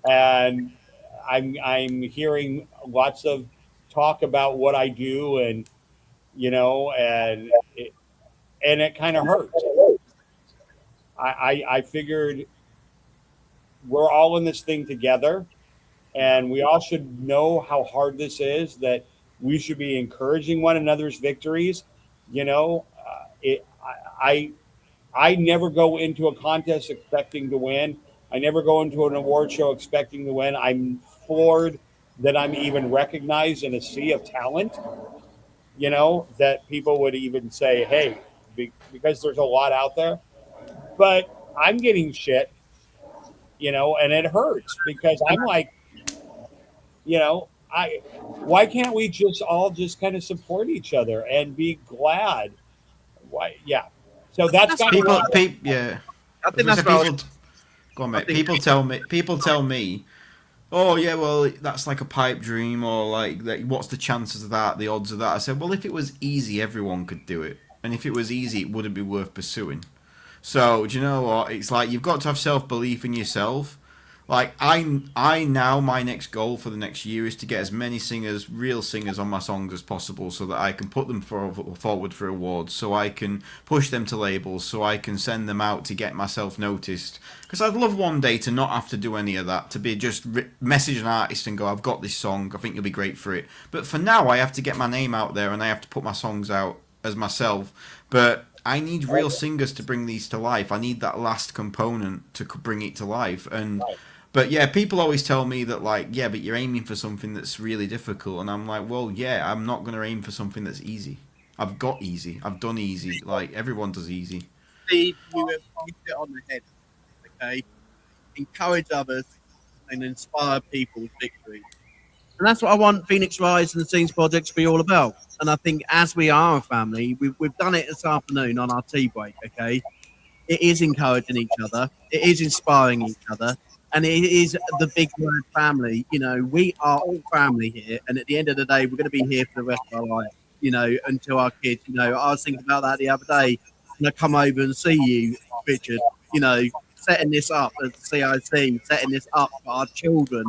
and I'm hearing lots of talk about what I do, and and it kind of hurts. I figured we're all in this thing together, and we all should know how hard this is. That we should be encouraging one another's victories. I never go into a contest expecting to win. I never go into an award show expecting to win. I'm floored that I'm even recognized in a sea of talent. That people would even say, "Hey," because there's a lot out there. But I'm getting shit, and it hurts because I'm like, I why can't we just all just kind of support each other and be glad? Why? Yeah. So that's kind of Yeah. I think that's what Go on, mate. People tell me, oh yeah, well that's like a pipe dream, or like what's the chances of that, the odds of that? I said, well, if it was easy, everyone could do it, and if it was easy, it wouldn't be worth pursuing. So do you know what? It's like you've got to have self-belief in yourself. Like I now my next goal for the next year is to get as many real singers on my songs as possible, so that I can put them forward for awards, so I can push them to labels, so I can send them out to get myself noticed. Because I'd love one day to not have to do any of that, to be just message an artist and go, I've got this song, I think you'll be great for it. But for now, I have to get my name out there and I have to put my songs out as myself. But I need real singers to bring these to life. I need that last component to bring it to life. But yeah, people always tell me that, like, yeah, but you're aiming for something that's really difficult. And I'm like, well, yeah, I'm not going to aim for something that's easy. I've got easy. I've done easy. Like, everyone does easy. Steve, you hit it on the head. Okay? Encourage others and inspire people's victory. And that's what I want Phoenix Rise and the Scenes Project to be all about. And I think as we are a family, we've done it this afternoon on our tea break, okay? It is encouraging each other. It is inspiring each other. And it is the big word family. We are all family here. And at the end of the day, we're going to be here for the rest of our life. until our kids. I was thinking about that the other day, and I come over and see you, Richard. Setting this up as the CIC, setting this up for our children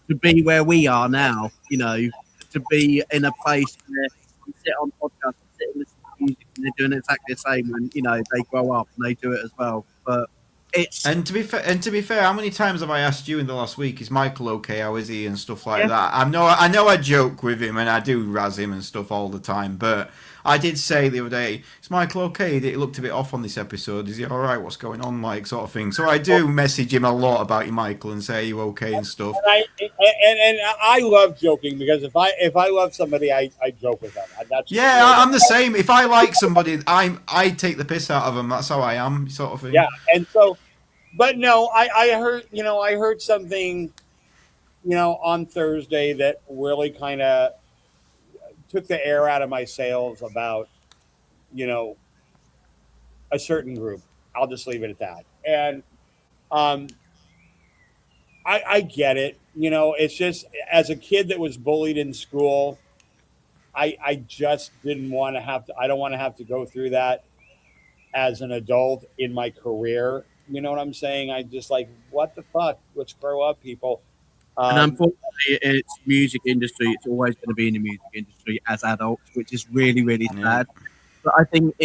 to be where we are now. To be in a place where we sit on podcasts, sit and listen to music, and they're doing exactly the same when they grow up and they do it as well. But it's And to be fair, how many times have I asked you in the last week? Is Michael okay? How is he and stuff like that? I know I joke with him and I do razz him and stuff all the time, but I did say the other day, is Michael okay? He looked a bit off on this episode. Is he all right? What's going on? Like sort of thing. So I do message him a lot about you, Michael, and say, are you okay and stuff. And I love joking because if I love somebody, I joke with them. I'm the same. If I like somebody, I take the piss out of them. That's how I am, sort of thing. Yeah, and so. But no, I heard something, on Thursday that really kind of took the air out of my sails about, a certain group. I'll just leave it at that. And I get it. It's just as a kid that was bullied in school, I just didn't want to have to. I don't want to have to go through that as an adult in my career. You know what I'm saying? I just like, what the fuck? Let's grow up, people. And unfortunately, it's music industry. It's always going to be in the music industry as adults, which is really, really sad. But I think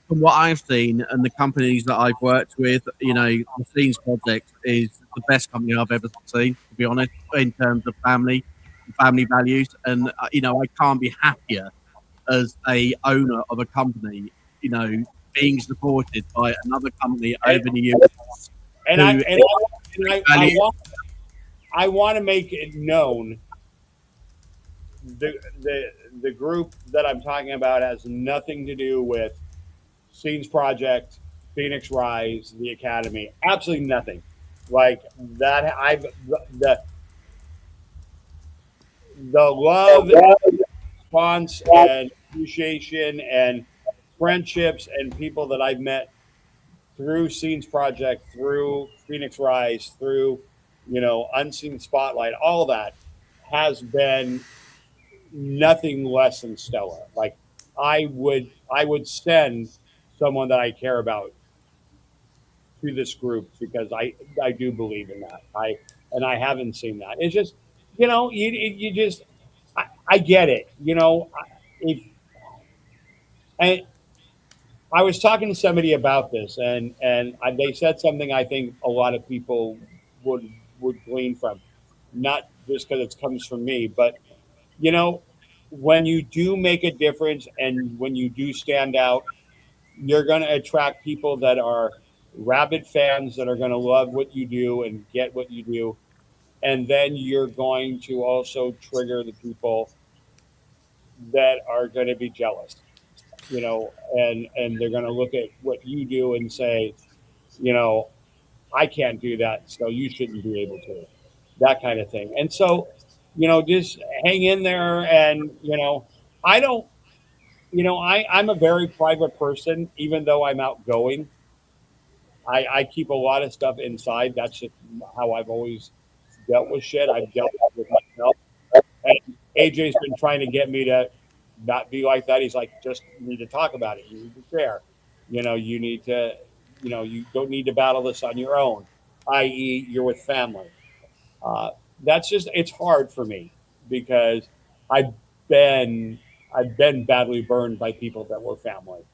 from what I've seen and the companies that I've worked with, the Scenes Project is the best company I've ever seen, to be honest, in terms of family values. And, I can't be happier as a owner of a company, being supported by another company over the years. And I want to make it known the group that I'm talking about has nothing to do with Scenes Project, Phoenix Rise, the Academy. Absolutely nothing. Like that, the love, response, and appreciation, and friendships, and people that I've met through Scenes Project, through Phoenix Rise, through Unseen Spotlight, all that has been nothing less than stellar. Like I would send someone that I care about to this group because I do believe in that. I haven't seen that. It's just you just I get it. If and I was talking to somebody about this, and they said something I think a lot of people would glean from, not just because it comes from me, but when you do make a difference and when you do stand out, you're going to attract people that are rabid fans that are going to love what you do and get what you do, and then you're going to also trigger the people that are going to be jealous. And they're going to look at what you do and say, I can't do that, so you shouldn't be able to, that kind of thing. And so, just hang in there. And, I don't, I'm a very private person, even though I'm outgoing. I keep a lot of stuff inside. That's just how I've always dealt with shit. I've dealt with myself. And AJ's been trying to get me to not be like that. He's like, just need to talk about it. You need to share. You need to, you don't need to battle this on your own, i.e., you're with family. That's just, it's hard for me because I've been badly burned by people that were family.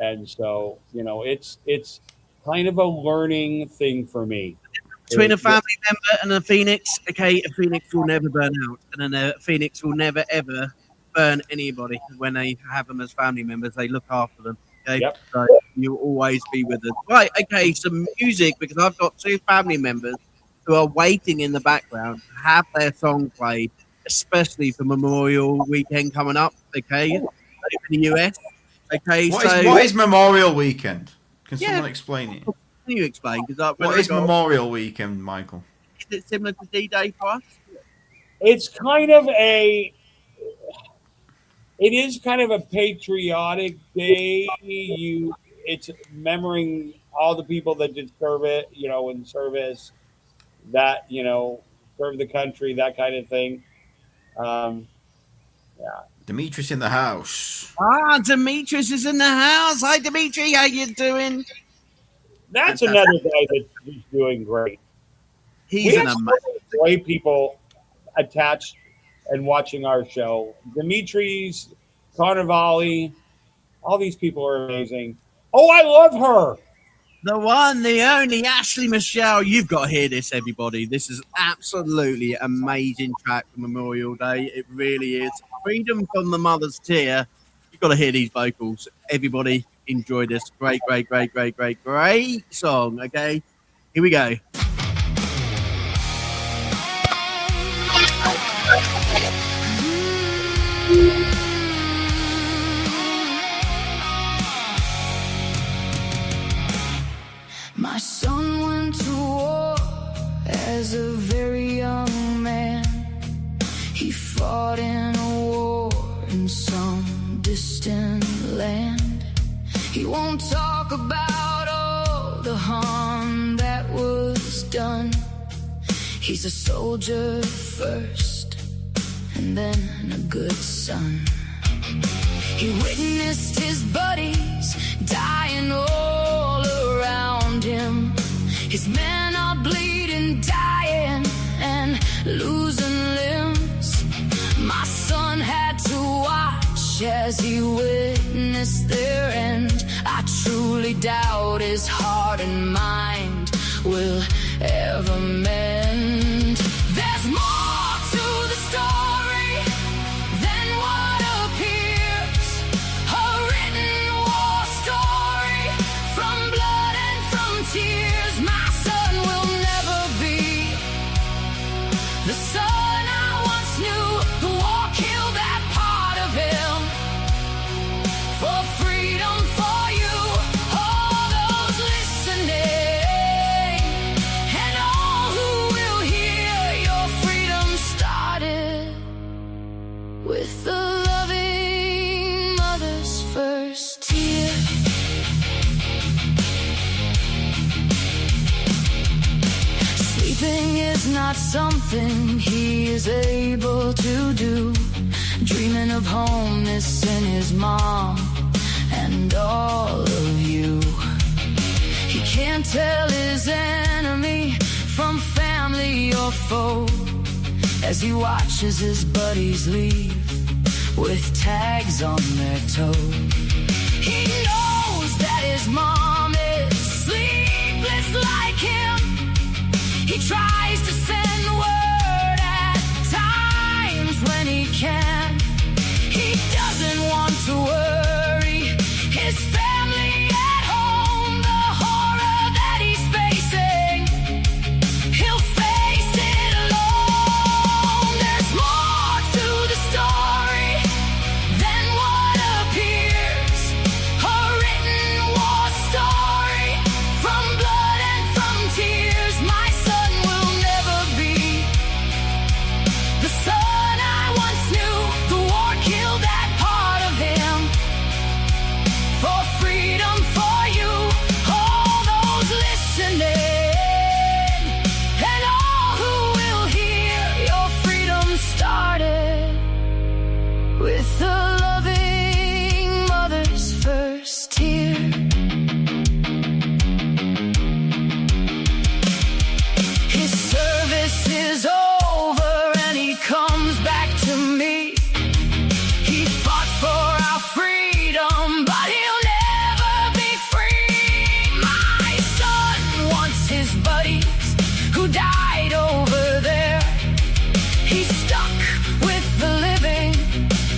And so, it's kind of a learning thing for me. Between a family member and a phoenix, okay, a phoenix will never burn out, and then a phoenix will never ever burn anybody. When they have them as family members, they look after them. Okay, Yep. so you'll always be with us. Right, okay, some music because I've got two family members who are waiting in the background to have their song played, especially for Memorial Weekend coming up. Okay, in the US. Okay, What is Memorial Weekend? Can someone explain it? Can you explain? What is Memorial Weekend, Michael? Is it similar to D-Day for us? It's kind of it is kind of a patriotic day. It's remembering all the people that did in service, that, serve the country, that kind of thing. Yeah. Demetrius in the house. Ah, Demetrius is in the house. Hi, Dimitri. How you doing? That's another guy that's doing great. He's We an have so amazing. many great people attached and watching our show. Dimitri's, Carnivali, all these people are amazing. Oh, I love her. The one, the only Ashley Michelle. You've got to hear this, everybody. This is absolutely amazing track for Memorial Day. It really is. Freedom from the Mother's Tear. You've got to hear these vocals. Everybody enjoy this. Great song. Okay, here we go. My son went to war as a very young man. He fought in a war in some distant land. He won't talk about all the harm that was done. He's a soldier first, and then a good son. He witnessed his buddies dying all around him. His men are bleeding, dying, and losing limbs. My son had to watch as he witnessed their end. I truly doubt his heart and mind will ever mend. There's more to the story than what appears. A written war story from blood and from tears. My son will never be the son I once knew. The war killed that part of him. For freedom, for you, all those listening, and all who will hear, your freedom started with the loving mother's first tear. Sleeping is not something he is able to do. Dreaming of home, missing his mom and all of you. He can't tell his enemy from family or foe as he watches his buddies leave with tags on their toe. He knows that his mom is sleepless like him. He tries to send word at times when he can. He doesn't want to worry his family at home, the horror that he's facing. He'll face it alone. There's more to the story than what appears. A written war story from blood and from tears. My son will never be the son I once knew. The war killed that part of him. For freedom, for you, all those listening, and all who will hear, your freedom started with the loving mother's first tear. His service is over and he comes back to me. He fought for our freedom, but he'll never be free. My son wants his buddies who died over there. He's stuck with the living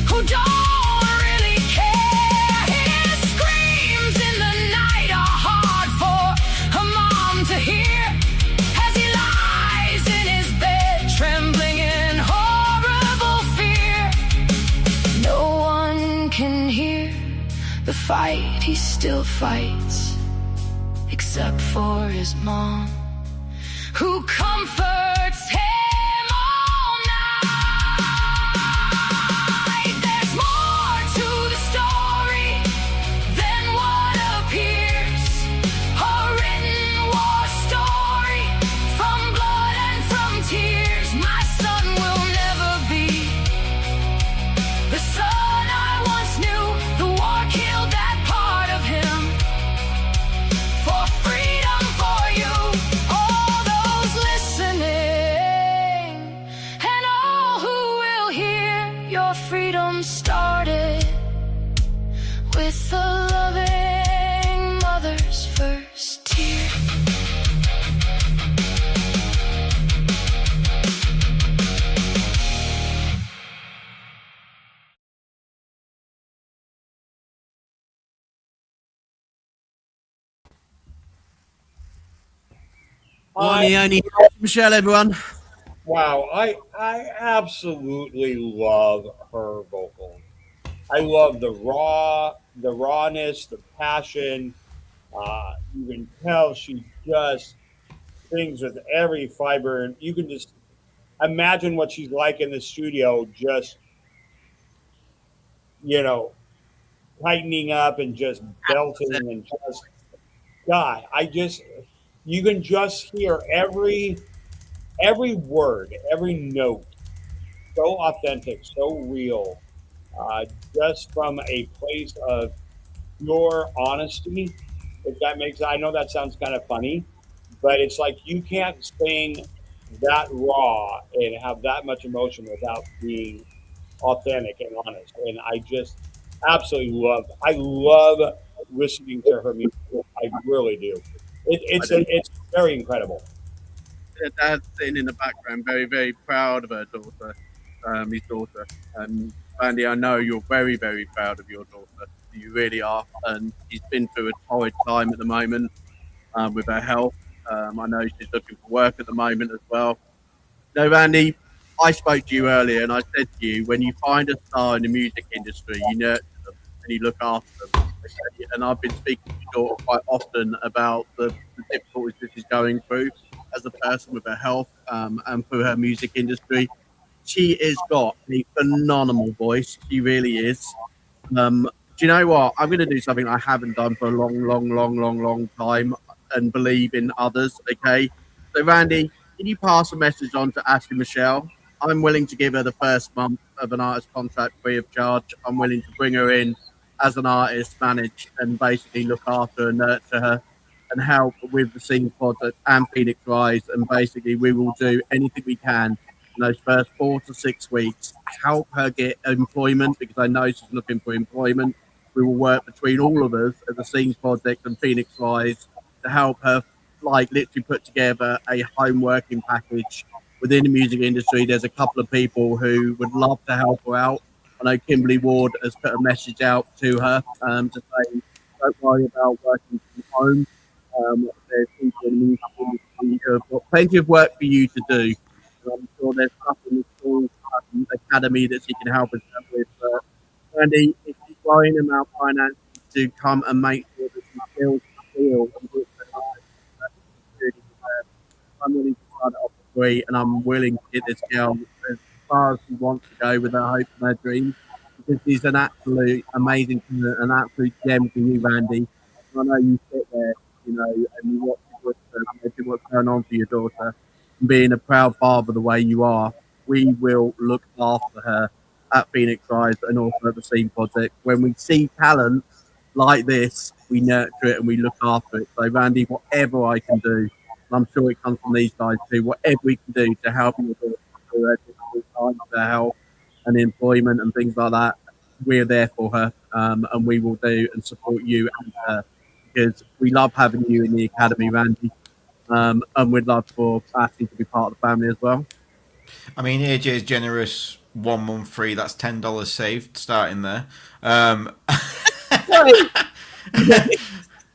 who don't really care. His screams in the night are hard for a mom to hear as he lies in his bed, trembling in horrible fear. No one can hear the fight he still fights, except for his mom, who comforts him all night. There's more to the story than what appears. A written war story from blood and from tears. My son will never be the son On I the only Michelle, everyone. wow, I absolutely love her vocals. I love the rawness, the passion. You can tell she just sings with every fiber, and you can just imagine what she's like in the studio, just you know, tightening up and just belting and just God. I just you can just hear every word, every note, so authentic, so real, uh, just from a place of pure honesty. If that makes, I know that sounds kind of funny, but it's like you can't sing that raw and have that much emotion without being authentic and honest. And I just absolutely I love listening to her music. I really do. It's very incredible. Her dad's sitting in the background, very, very proud of her daughter, his daughter. And Andy, I know you're very, very proud of your daughter. You really are. And she's been through a torrid time at the moment with her health. I know she's looking for work at the moment as well. No, Randy, I spoke to you earlier and I said to you, when you find a star in the music industry, you nurture them and you look after them. Okay? And I've been speaking to your daughter quite often about the difficulties that she's going through as a person with her health and through her music industry. She has got a phenomenal voice. She really is. Do you know what? I'm going to do something I haven't done for a long, long, long, long, long time and believe in others. Okay. So, Randy, can you pass a message on to Ashley Michelle? I'm willing to give her the first month of an artist contract free of charge. I'm willing to bring her in as an artist, manage and basically look after and nurture her and help with the Scenes project and Phoenix Rise. And basically, we will do anything we can in those first 4 to 6 weeks to help her get employment because I know she's looking for employment. We will work between all of us at the Scenes Project and Phoenix Rise to help her, like, literally put together a home working package within the music industry. There's a couple of people who would love to help her out. I know Kimberly Ward has put a message out to her to say, don't worry about working from home. There's people in the music industry who have got plenty of work for you to do. And I'm sure there's stuff in the school academy that she can help us out with. Andy, if she's worrying about finances to come and make sure that she feels feel and puts her life really I'm willing to start it off for free and I'm willing to get this girl as far as she wants to go with her hopes and her dreams because she's an absolute amazing talent, an absolute gem for you, Randy. I know you sit there, you know, and you watch what's going on for your daughter and being a proud father the way you are, we will look after her at Phoenix Rise and also at the Scene Project. When we see talent like this, we nurture it and we look after it. So, Randy, whatever I can do, and I'm sure it comes from these guys too, whatever we can do to help your daughter through her difficult times, her health and employment and things like that, we're there for her and we will do and support you and her because we love having you in the academy, Randy. And we'd love for Ashley to be part of the family as well. I mean, AJ's generous 1 month free. That's $10 saved starting there. Um,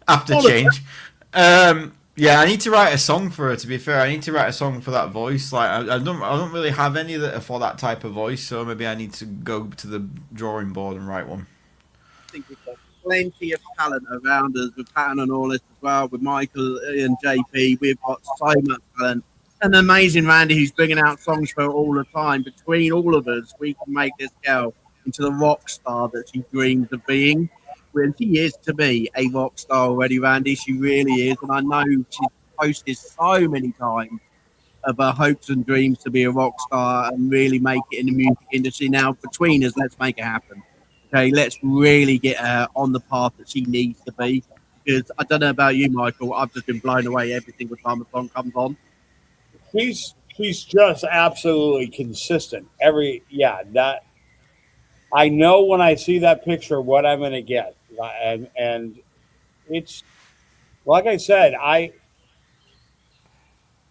after change. Yeah, I need to write a song for her. To be fair, I need to write a song for that voice. Like, I don't really have any that are for that type of voice. So maybe I need to go to the drawing board and write one. I think we've got plenty of talent around us with Patton and all this as well, with Michael and JP. We've got so much talent. An amazing Randy who's bringing out songs for her all the time. Between all of us, we can make this girl into the rock star that she dreams of being. And she is, to me, a rock star already, Randy. She really is. And I know she's posted so many times of her hopes and dreams to be a rock star and really make it in the music industry. Now, between us, let's make it happen. Okay, let's really get her on the path that she needs to be. Because I don't know about you, Michael, I've just been blown away every single time a song comes on. She's just absolutely consistent. That I know when I see that picture what I'm going to get, and it's like I said, I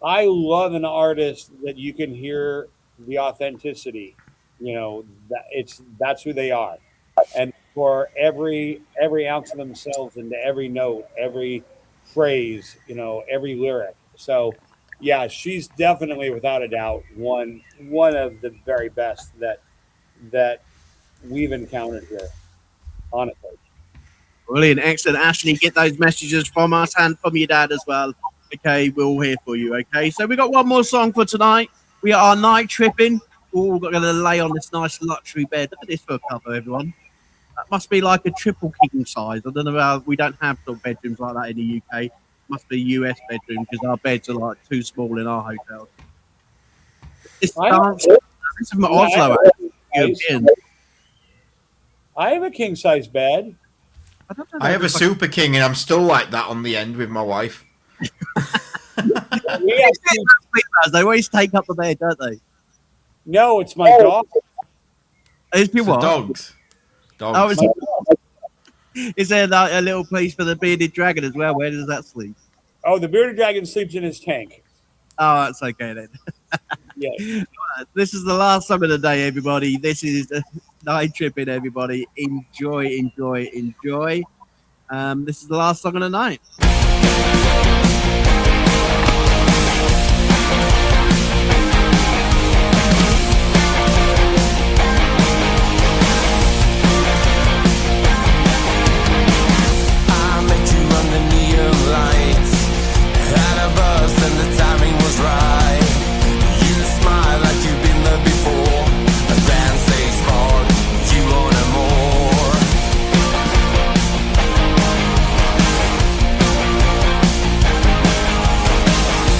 love an artist that you can hear the authenticity. You know that's who they are, and for every ounce of themselves into every note, every phrase, every lyric. So Yeah, she's definitely, without a doubt, one of the very best that we've encountered here. Honestly, Brilliant, excellent. Ashley, get those messages from us and from your dad as well. Okay, we're all here for you. Okay, so we got one more song for tonight. We are night tripping. We're going to lay on this nice luxury bed. Look at this for a cover, everyone. That must be like a triple king size. I don't know how we don't have sort of bedrooms like that in the UK. Must be a US bedroom because our beds are like too small in our hotels. This I dance, have, this is from yeah, Oslo, European. I have a king size bed. I don't know I have a if I- Super King, and I'm still like that on the end with my wife. We have They always take up the bed, don't they? no, it's my dog. Is your So what? dogs. Oh, Dogs. is there like a little place for the bearded dragon as well? Where does that sleep? Oh, the bearded dragon sleeps in his tank. Oh, that's okay then. Yeah. This is the last song of the day, everybody. This is night tripping, everybody. Enjoy, enjoy, enjoy. This is the last song of the night. I met you under neon lights, had a buzz and the timing was right. You smile like you've been there before. A dance they spark, you wanted more.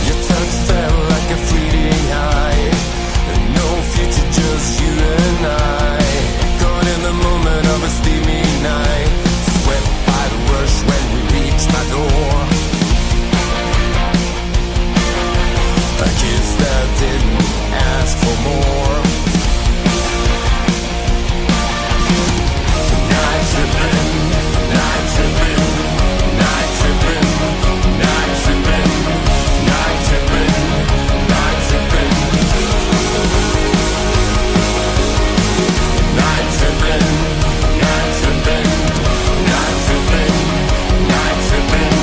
Your touch felt like a fleeting high, no future, just you and I. Caught in the moment of a steamy night, swept by the rush when we reached my door. A kiss that didn't ask for more. Night tripping, night tripping, night tripping, night tripping, night tripping, night tripping. Night tripping, night tripping, night tripping, night tripping,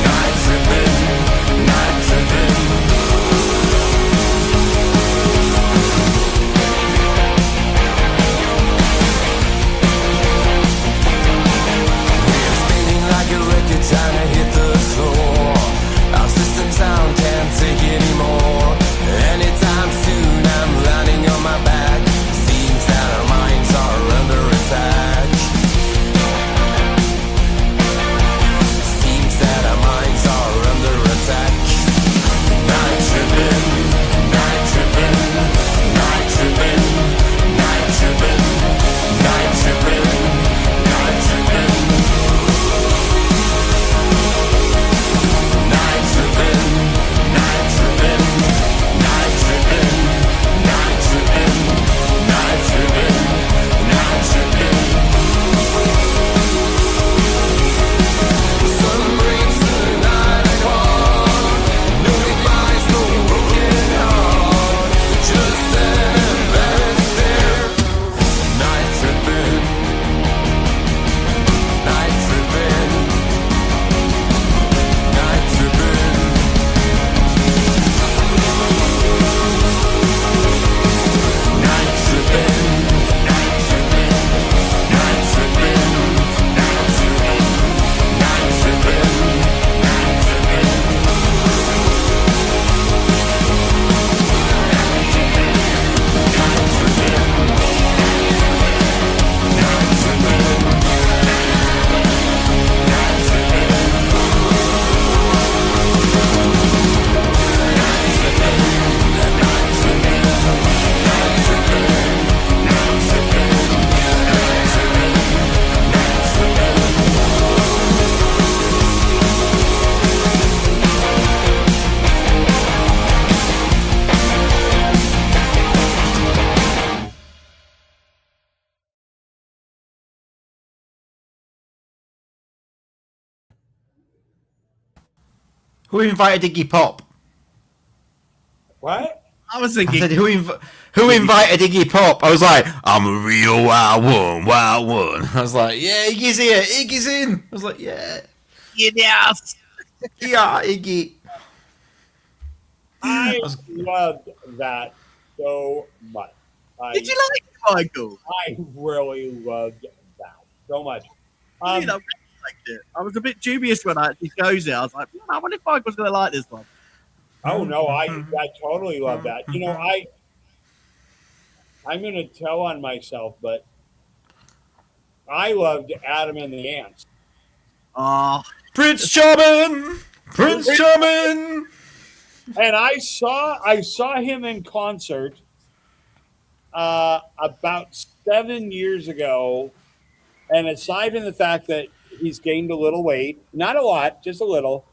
night tripping, night tripping. We're spinning like a record trying to hit the floor. Our system sound can't take anymore. Anytime soon I'm landing on my back. Seems that our minds are under attack. Seems that our minds are under attack. Night tripping, night tripping, night tripping, night tripping, night tripping, night tripping. Night tripping, night tripping, night tripping, night tripping, night tripping, night tripping. The sun brings the night calm. No goodbyes, no broken heart. Just an embarrassed stare. Night tripping, night tripping, night tripping. Night tripping, night tripping, night tripping, night tripping, night tripping, night tripping. Who invited Iggy Pop? What? I was I thinking, said, who invited Iggy Pop? I was like, I'm a real wild one, wild one. I was like, yeah, Iggy's here, Iggy's in. I was like, yeah, yes. yeah, Iggy. I loved that so much. Did you like it, Michael? I really loved that so much. I really liked it. I was a bit dubious when I actually chose it. I was like, I wonder if Michael's going to like this one. Oh no, I totally love that. I'm going to tell on myself, but I loved Adam and the Ants. Oh, Prince Charming! Prince Charming! And I saw him in concert about 7 years ago. And aside from the fact that he's gained a little weight, not a lot, just a little,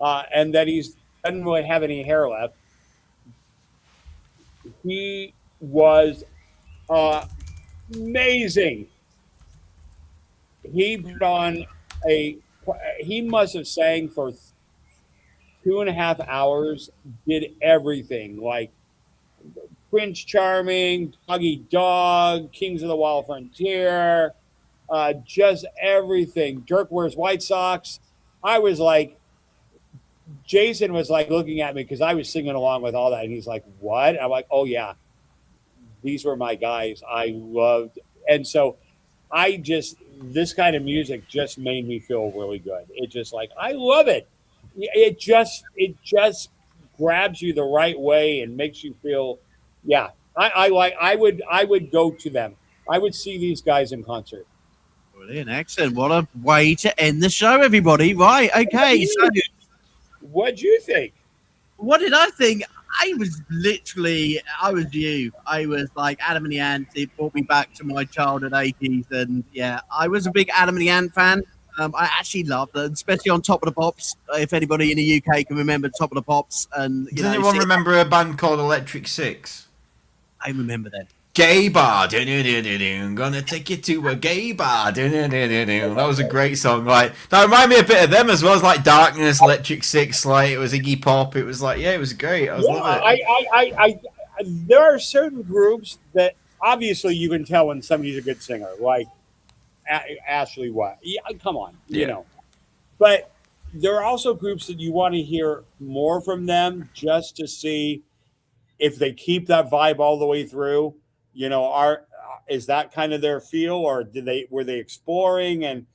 and that he doesn't really have any hair left, he was amazing. He put on he must have sang for 2.5 hours, did everything like Prince Charming, Doggy Dog, Kings of the Wild Frontier, just everything. Dirk Wears White Socks. I was like, Jason was like looking at me because I was singing along with all that. And he's like, what? I'm like, oh, yeah. These were my guys. I loved. And so this kind of music just made me feel really good. It just like, I love it. It just grabs you the right way and makes you feel, yeah. I would go to them. I would see these guys in concert. brilliant. Excellent. What a way to end the show, everybody. Right. Okay. So What'd you think? what did I think? I was you. I was like Adam and the Ant. It brought me back to my childhood 80s. And yeah, I was a big Adam and the Ant fan. I actually loved it, especially on Top of the Pops. If anybody in the UK can remember Top of the Pops. And Does anyone remember a band called Electric Six? I remember them. Gay bar, gonna take you to a gay bar. That was a great song. Like that reminded me a bit of them as well as like Darkness, Electric Six. Like it was Iggy Pop. It was like it was great. I was loving it. There are certain groups that obviously you can tell when somebody's a good singer, like Ashley White. Yeah, come on, you know. But there are also groups that you want to hear more from them just to see if they keep that vibe all the way through. You know, is that kind of their feel, or were they exploring, and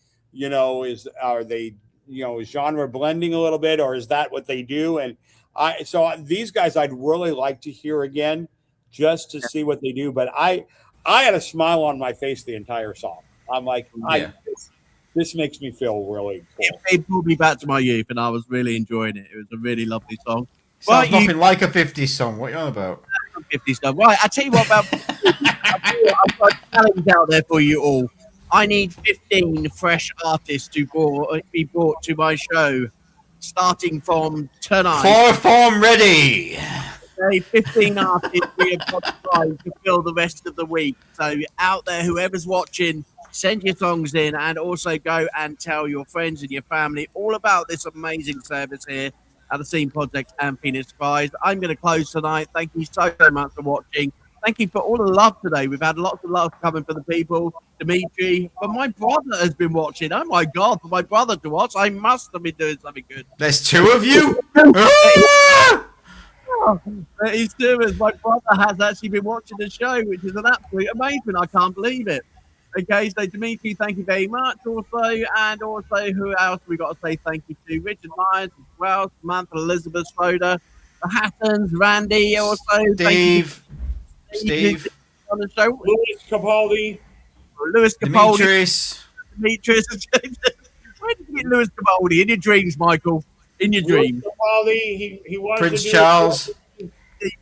are they genre blending a little bit, or is that what they do? And these guys I'd really like to hear again just to see what they do. But I had a smile on my face the entire song. I'm like, this makes me feel really cool. It brought me back to my youth, and I was really enjoying it. It was a really lovely song. Sounds nothing like a 50s song. What are you on about? 50 stuff. Right, I tell you what about. I've got a challenge out there for you all. I need 15 fresh artists to be brought to my show, starting from tonight. For form ready. Okay, 15 artists we have got to try to fill the rest of the week. So out there, whoever's watching, send your songs in, and also go and tell your friends and your family all about this amazing service here at the Scene Project and Phoenix Prize. I'm going to close tonight. Thank you so much for watching. Thank you for all the love today. We've had lots of love coming for the people. Dimitri, but my brother has been watching. Oh my God, for my brother to watch, I must have been doing something good. There's two of you? He's doing. My brother has actually been watching the show, which is an absolute amazement. I can't believe it. Okay, so Dimitri, thank you very much. Who else we got to say thank you to? Richard Myers as well, Samantha Elizabeth Schroeder, the Hattons, Randy, also Steve on the show. Louis Capaldi. Demetrius. Where did you get Louis Capaldi? In your dreams, Michael. In your dreams. Capaldi, he wanted Prince to do Charles.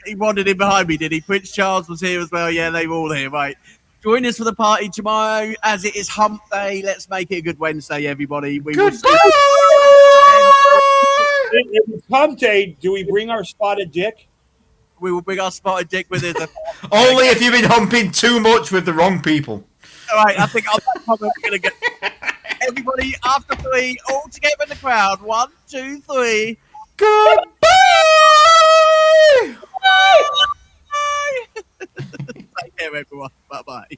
He wanted him behind me, did he? Prince Charles was here as well. Yeah, they were all here, right. Join us for the party tomorrow, as it is Hump Day. Let's make it a good Wednesday, everybody. If it's Hump Day, do we bring our spotted dick? We will bring our spotted dick with us. Only if you've been humping too much with the wrong people. All right, I think we're going to get everybody after 3, all together in the crowd. 1, 2, 3. Goodbye! Take care, everyone. Bye-bye.